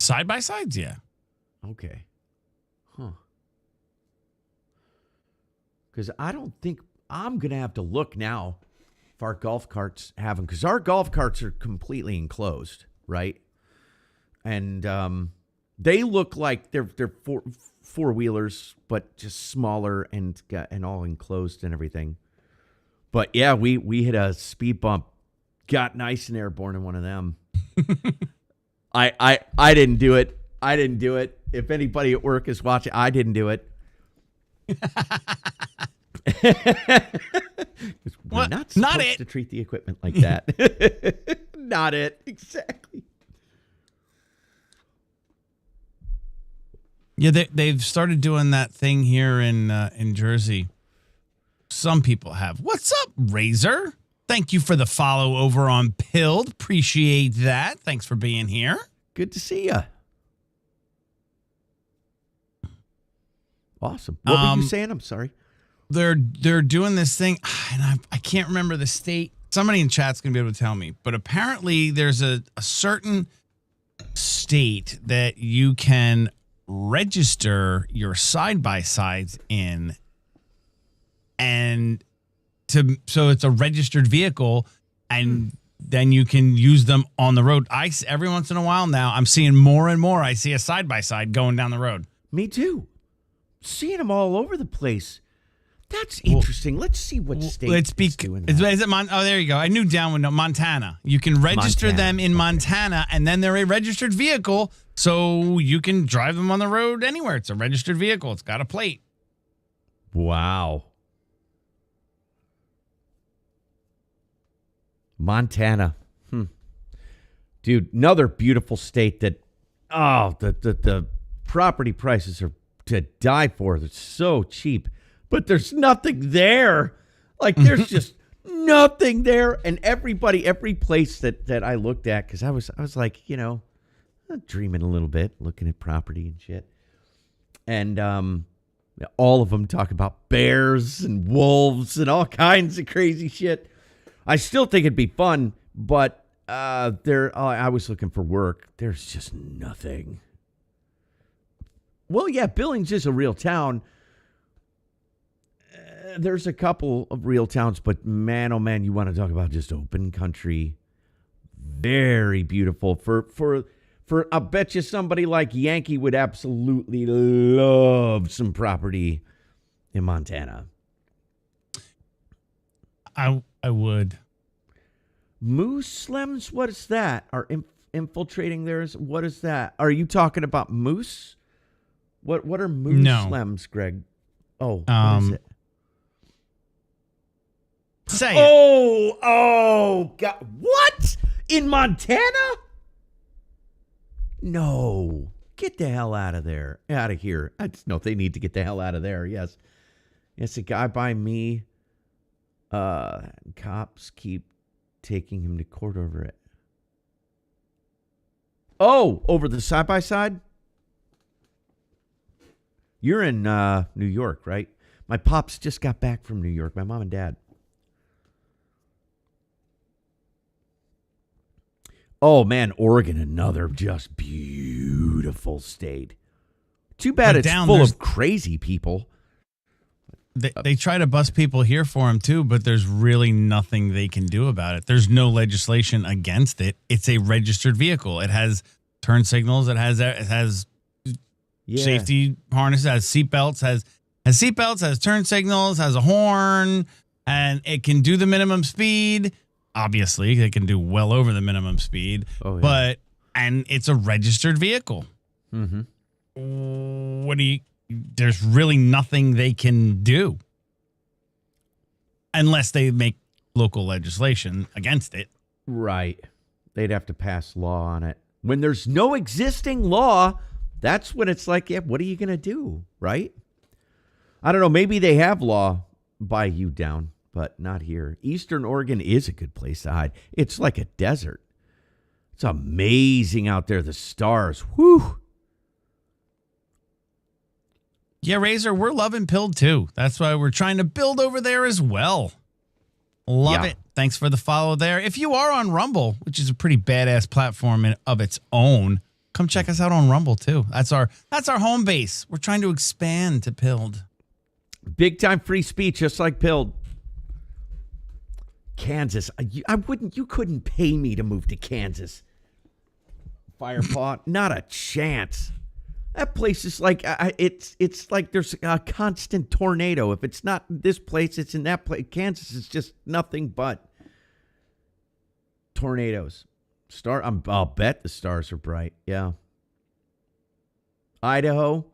Side by sides, yeah. Okay. Huh. Because I don't think I'm going to have to look now if our golf carts have them. Because our golf carts are completely enclosed, right? And they look like they're four-wheelers, but just smaller and all enclosed and everything. But yeah, we hit a speed bump. Got nice and airborne in one of them. I didn't do it. If anybody at work is watching, I didn't do it. We're not supposed to treat the equipment like that. Not it. Exactly. Yeah, they've started doing that thing here in Jersey. Some people have. What's up, Razor? Thank you for the follow over on Pilled. Appreciate that. Thanks for being here. Good to see you. Awesome. What were you saying? I'm sorry. They're doing this thing, and I can't remember the state. Somebody in chat's going to be able to tell me. But apparently there's a certain state that you can register your side-by-sides in, and so it's a registered vehicle, and then you can use them on the road. Every once in a while now, I'm seeing more and more. I see a side-by-side going down the road. Me too. Seeing them all over the place. That's interesting. Let's see what state is doing that. Is it there you go. I knew Montana. You can register them in Montana, and then they're a registered vehicle, so you can drive them on the road anywhere. It's a registered vehicle. It's got a plate. Wow. Montana. Dude, another beautiful state that, the property prices are to die for. They're so cheap. But there's nothing there. Like, there's just nothing there. And every place that I looked at, because I was like, dreaming a little bit, looking at property and shit. And all of them talk about bears and wolves and all kinds of crazy shit. I still think it'd be fun, but I was looking for work. There's just nothing. Well, yeah, Billings is a real town. There's a couple of real towns, but man, oh man, you want to talk about just open country. Very beautiful. For I bet you somebody like Yankee would absolutely love some property in Montana. I would. Muslims, what is that? Are infiltrating theirs? What is that? Are you talking about moose? What are Muslims, Greg? Oh, what is it? Say it. Oh, God. What? In Montana? No. Get the hell out of there. Out of here. I just know they need to get the hell out of there. Yes. Yes, a guy by me. Cops keep taking him to court over it. Oh, over the side-by-side? You're in New York, right? My pops just got back from New York. My mom and dad. Oh, man, Oregon, another just beautiful state. Too bad it's full of crazy people. They try to bust people here for them, too, but there's really nothing they can do about it. There's no legislation against it. It's a registered vehicle. It has turn signals. It has safety harnesses, has seatbelts, has turn signals, has a horn, and it can do the minimum speed. Obviously, they can do well over the minimum speed, and it's a registered vehicle. Mm-hmm. There's really nothing they can do unless they make local legislation against it. Right. They'd have to pass law on it. When there's no existing law, that's when it's like, yeah, what are you going to do? Right? I don't know. Maybe they have law by you down. But not here. Eastern Oregon is a good place to hide. It's like a desert. It's amazing out there. The stars. Whew. Yeah, Razor, we're loving Pilled too. That's why we're trying to build over there as well. Love it. Thanks for the follow there. If you are on Rumble, which is a pretty badass platform of its own, come check us out on Rumble too. That's our home base. We're trying to expand to Pilled. Big time free speech, just like Pilled. Kansas. You couldn't pay me to move to Kansas. Firepaw, not a chance. That place is like, it's like there's a constant tornado. If it's not this place, it's in that place. Kansas is just nothing but tornadoes. I'll bet the stars are bright. Yeah. Idaho.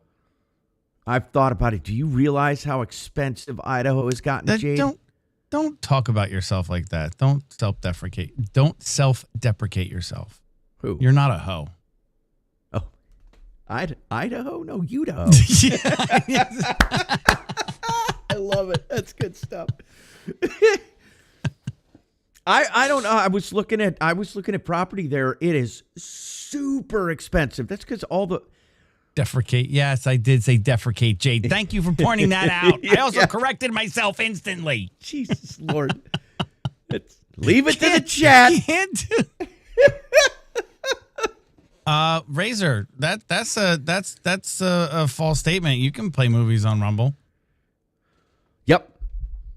I've thought about it. Do you realize how expensive Idaho has gotten, Jade? Don't talk about yourself like that. Don't self-deprecate. Don't self-deprecate yourself. Who? You're not a hoe. Oh, Idaho? No, Idaho. I love it. That's good stuff. I don't know. I was looking at property there. It is super expensive. That's because all the Defecate. Yes, I did say defecate, Jade. Thank you for pointing that out. I also corrected myself instantly. Jesus Lord. Leave it to the chat. Can't do. Razor, that's a false statement. You can play movies on Rumble. Yep.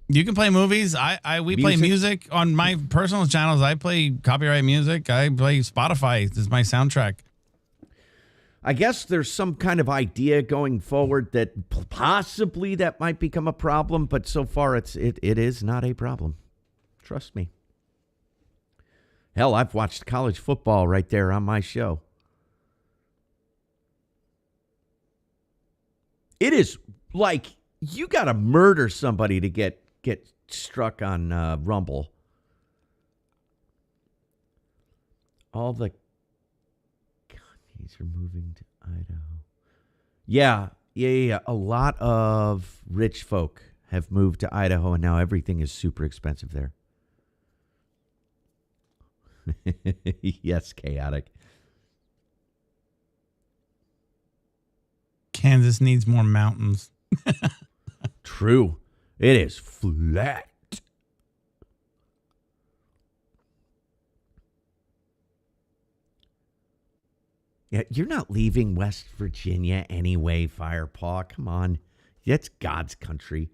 You can play movies. We play music on my personal channels. I play copyright music. I play Spotify. This is my soundtrack. I guess there's some kind of idea going forward that possibly that might become a problem, but so far it is not a problem. Trust me. Hell, I've watched college football right there on my show. It is like you got to murder somebody to get struck on Rumble. All the are moving to Idaho. Yeah. A lot of rich folk have moved to Idaho, and now everything is super expensive there. Yes, chaotic. Kansas needs more mountains. True. It is flat. Yeah, you're not leaving West Virginia anyway, Firepaw. Come on. That's God's country.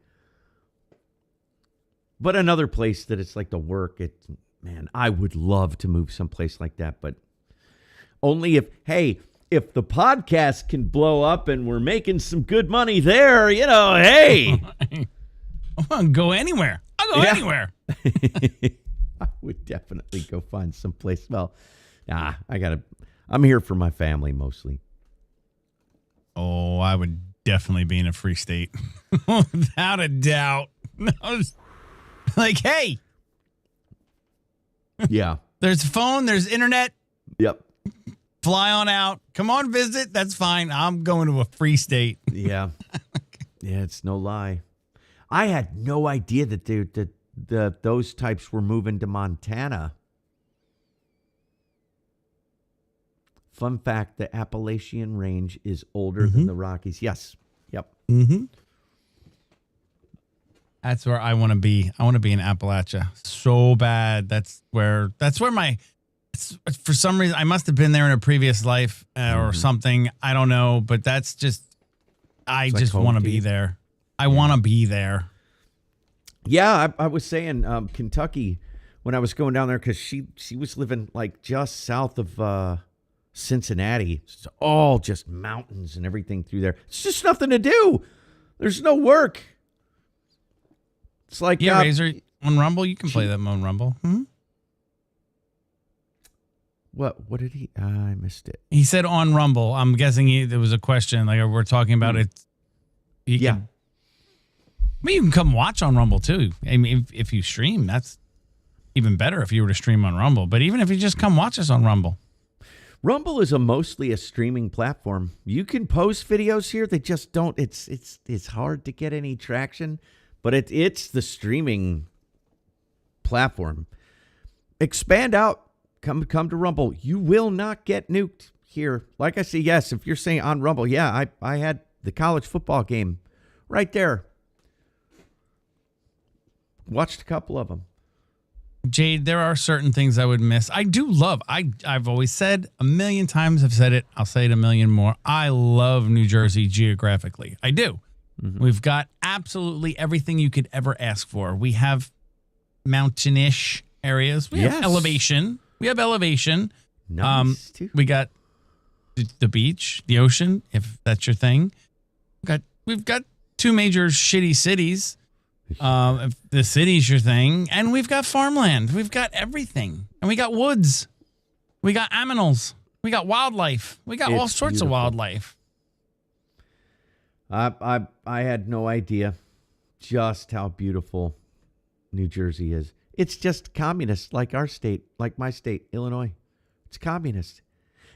But another place that it's like the work, man, I would love to move someplace like that, but only if the podcast can blow up and we're making some good money there, hey. I'll go anywhere. I'll go anywhere. I would definitely go find someplace. Well, I'm here for my family mostly. Oh, I would definitely be in a free state. Without a doubt. Like, hey. Yeah. There's a phone, there's internet. Yep. Fly on out. Come on, visit. That's fine. I'm going to a free state. Yeah. Yeah, it's no lie. I had no idea that those types were moving to Montana. Fun fact, the Appalachian Range is older than the Rockies. Yes. Yep. Mm-hmm. That's where I want to be. I want to be in Appalachia so bad. That's where for some reason, I must have been there in a previous life or something. I don't know, but that's just, I just want to be there. I want to be there. Yeah, I was saying Kentucky when I was going down there because she was living like just south of Cincinnati. It's all just mountains and everything through there. It's just nothing to do. There's no work. It's like Razor on Rumble. You can play them on Rumble. Hmm? What did he? I missed it. He said on Rumble. I'm guessing there was a question. Like we're talking about it. You can come watch on Rumble too. I mean, if you stream, that's even better. If you were to stream on Rumble, but even if you just come watch us on Rumble. Rumble is mostly a streaming platform. You can post videos here. They just don't. It's hard to get any traction, but it's the streaming platform. Expand out. Come to Rumble. You will not get nuked here. Like I say, yes, if you're saying on Rumble, yeah, I had the college football game right there. Watched a couple of them. Jade, there are certain things I would miss. I do love, I've always said a million times, I've said it, I'll say it a million more. I love New Jersey geographically. I do. Mm-hmm. We've got absolutely everything you could ever ask for. We have mountainish areas. We have elevation. Nice, too. We got the beach, the ocean, if that's your thing. We've got two major shitty cities. If the city's your thing, and we've got farmland, we've got everything, and we got woods, we got aminals, we got wildlife, we got all sorts of wildlife. I had no idea just how beautiful New Jersey is. It's just communist, like our state, like my state, Illinois. It's communist.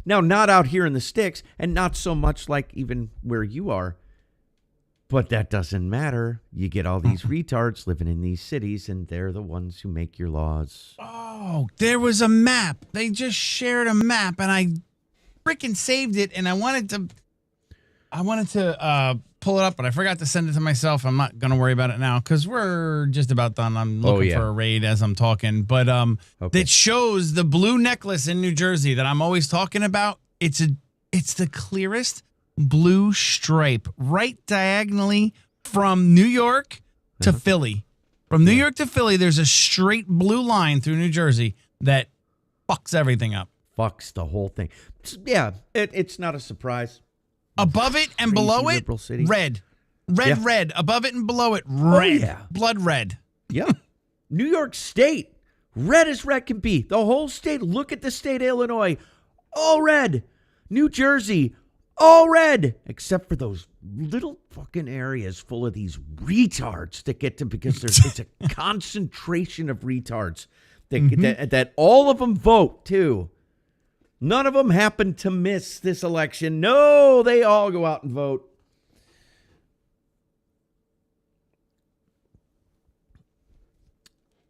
Now, not out here in the sticks, and not so much like even where you are. But that doesn't matter. You get all these retards living in these cities, and they're the ones who make your laws. Oh, there was a map. They just shared a map, and I freaking saved it, and I wanted to pull it up, but I forgot to send it to myself. I'm not going to worry about it now because we're just about done. I'm looking for a raid as I'm talking. But that shows the blue necklace in New Jersey that I'm always talking about. It's the clearest blue stripe right diagonally from New York to Philly. From New York to Philly, there's a straight blue line through New Jersey that fucks everything up. Fucks the whole thing. Yeah, it's not a surprise. Above it and below it, red. Red. Above it and below it, red. Oh, yeah. Blood red. Yeah. New York State, red as red can be. The whole state, look at the state of Illinois, all red. New Jersey, all red, except for those little fucking areas full of these retards that get to, because it's a concentration of retards that all of them vote too. None of them happen to miss this election. No, they all go out and vote.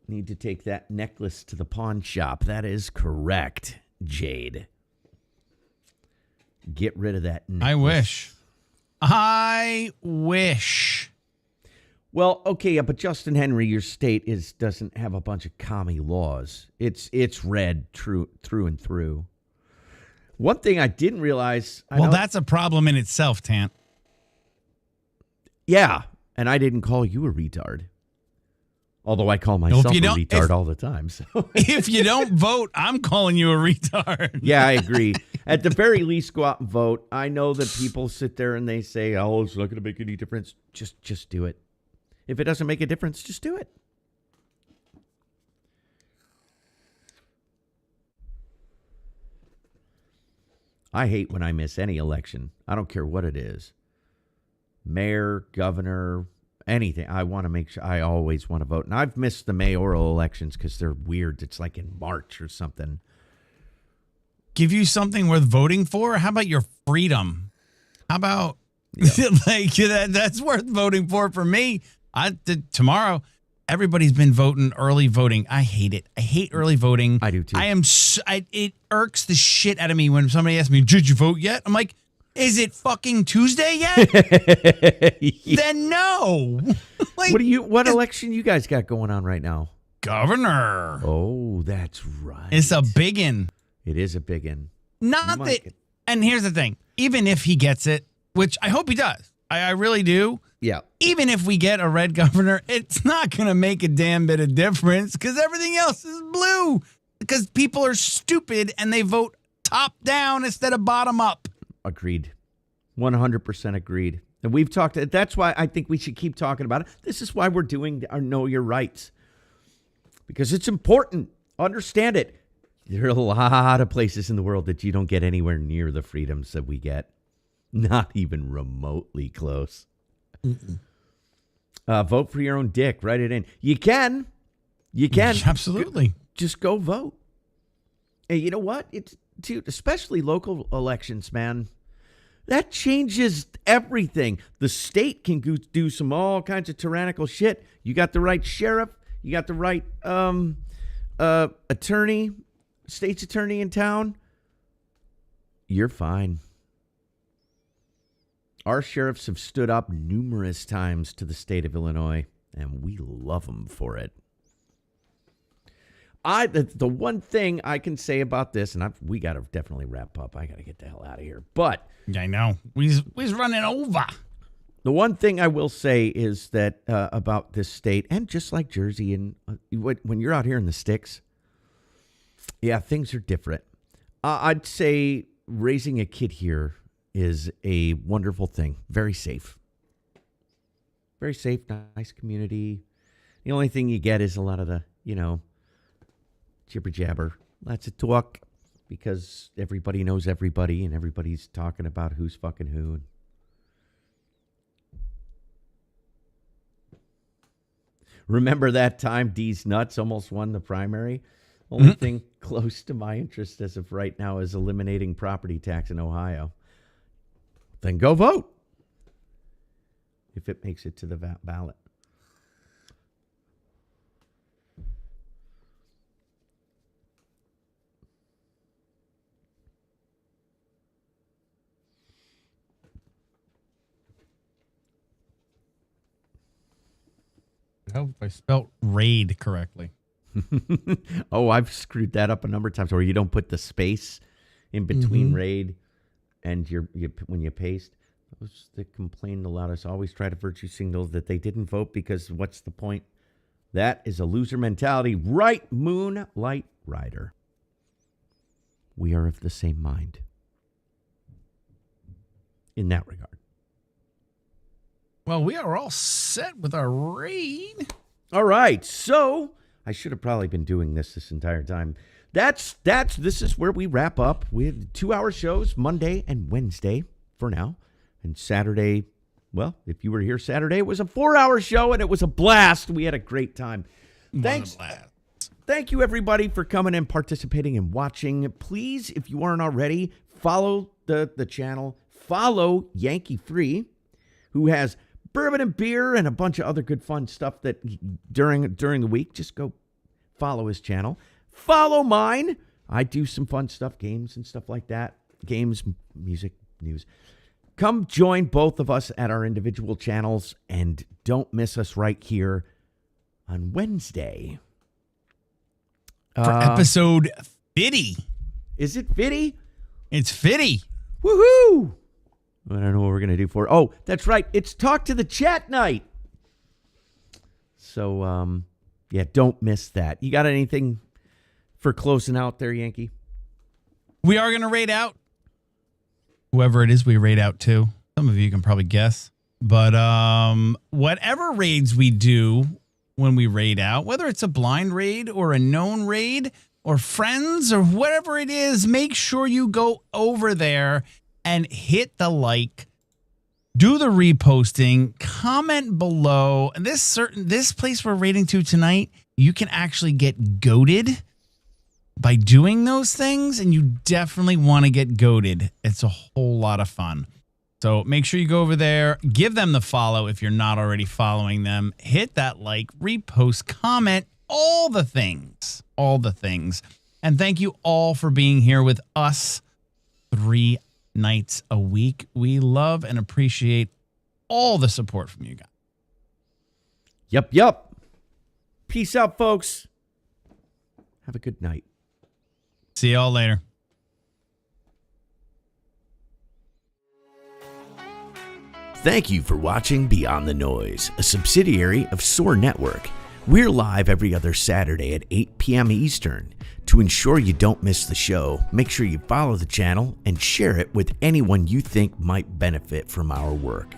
Need to take that necklace to the pawn shop. That is correct, Jade. Get rid of that necklace. I wish. Well, okay, but Justin Henry, your state doesn't have a bunch of commie laws. It's red through and through. One thing I didn't realize. That's a problem in itself, Tant. Yeah, and I didn't call you a retard. Although I call myself a retard all the time. So if you don't vote, I'm calling you a retard. Yeah, I agree. At the very least, go out and vote. I know that people sit there and they say, "Oh, it's not going to make any difference." Just do it. If it doesn't make a difference, just do it. I hate when I miss any election. I don't care what it is. Mayor, governor, anything. I want to make sure. I always want to vote. And I've missed the mayoral elections because they're weird. It's like in March or something. Give you something worth voting for? How about your freedom? How about that's worth voting for me? Tomorrow, everybody's been voting early voting. I hate it. I hate early voting. I do too. It irks the shit out of me when somebody asks me, "Did you vote yet?" I'm like, is it fucking Tuesday yet? Then no. What election you guys got going on right now? Governor. Oh, that's right. It's a biggin. It is a biggin. And here's the thing. Even if he gets it, which I hope he does, I really do. Yeah. Even if we get a red governor, it's not going to make a damn bit of difference because everything else is blue. Because people are stupid and they vote top down instead of bottom up. Agreed. 100% agreed. And we've talked. That's why I think we should keep talking about it. This is why we're doing our Know Your Rights. Because it's important. Understand it. There are a lot of places in the world that you don't get anywhere near the freedoms that we get. Not even remotely close. Vote for your own dick. Write it in. You can. Absolutely. Just go vote. And you know what? Especially local elections, man. That changes everything. The state can do some all kinds of tyrannical shit. You got the right sheriff. You got the right attorney, state's attorney in town. You're fine. Our sheriffs have stood up numerous times to the state of Illinois, and we love them for it. The one thing I can say about this, and we got to definitely wrap up. I got to get the hell out of here. But I know we's running over. The one thing I will say is that about this state, and just like Jersey, and when you're out here in the sticks, yeah, things are different. I'd say raising a kid here is a wonderful thing. Very safe. Very safe, nice community. The only thing you get is a lot of the, jibber jabber. Lots of talk because everybody knows everybody and everybody's talking about who's fucking who. Remember that time D's Nuts almost won the primary? Only thing close to my interest as of right now is eliminating property tax in Ohio. Then go vote if it makes it to the ballot. I hope I spelt raid correctly. Oh, I've screwed that up a number of times where you don't put the space in between raid and when you paste. Those that complain the loudest always try to virtue signal that they didn't vote because what's the point? That is a loser mentality. Right, Moonlight Rider. We are of the same mind in that regard. Well, we are all set with our raid. All right, so I should have probably been doing this entire time. This is where we wrap up. We had 2-hour shows Monday and Wednesday for now. And Saturday, well, if you were here Saturday, it was a 4-hour show and it was a blast. We had a great time. Thanks. Thank you, everybody, for coming and participating and watching. Please, if you aren't already, follow the channel. Follow Yankee Free, who has bourbon and beer and a bunch of other good fun stuff that during the week. Just go follow his channel. Follow mine. I do some fun stuff, games and stuff like that. Games, music, news. Come join both of us at our individual channels and don't miss us right here on Wednesday. For episode 50. Is it 50? It's Fitty. Woohoo! I don't know what we're going to do for. Oh, that's right. It's Talk to the Chat night. So, yeah, don't miss that. You got anything for closing out there, Yankee? We are going to raid out whoever it is we raid out to. Some of you can probably guess. But whatever raids we do when we raid out, whether it's a blind raid or a known raid or friends or whatever it is, make sure you go over there and hit the like, do the reposting, comment below. And this place we're raiding to tonight, you can actually get goated by doing those things, and you definitely want to get goated. It's a whole lot of fun. So make sure you go over there, give them the follow if you're not already following them, hit that like, repost, comment, all the things, And thank you all for being here with us 3 nights a week. We love and appreciate all the support from you guys. Yup. Peace out, folks. Have a good night. See y'all later. Thank you for watching Beyond the Noise, a subsidiary of SOAR Network. We're live every other Saturday at 8 p.m. Eastern. To ensure you don't miss the show, make sure you follow the channel and share it with anyone you think might benefit from our work.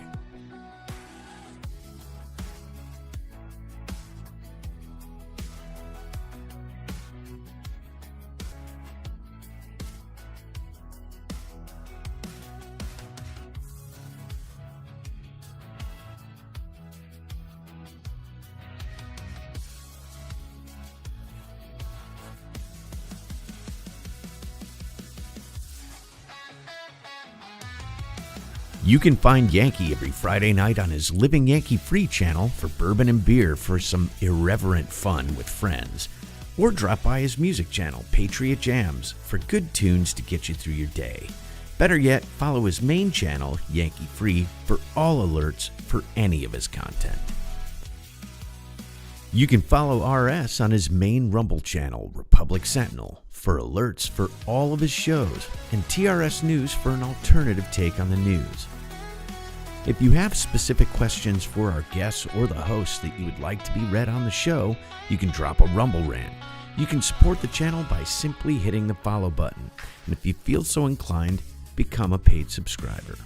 You can find Yankee every Friday night on his Living Yankee Free channel for bourbon and beer for some irreverent fun with friends. Or drop by his music channel, Patriot Jams, for good tunes to get you through your day. Better yet, follow his main channel, Yankee Free, for all alerts for any of his content. You can follow RS on his main Rumble channel, Republic Sentinel, for alerts for all of his shows, and TRS News for an alternative take on the news. If you have specific questions for our guests or the hosts that you would like to be read on the show, you can drop a Rumble rant. You can support the channel by simply hitting the follow button, and if you feel so inclined, become a paid subscriber.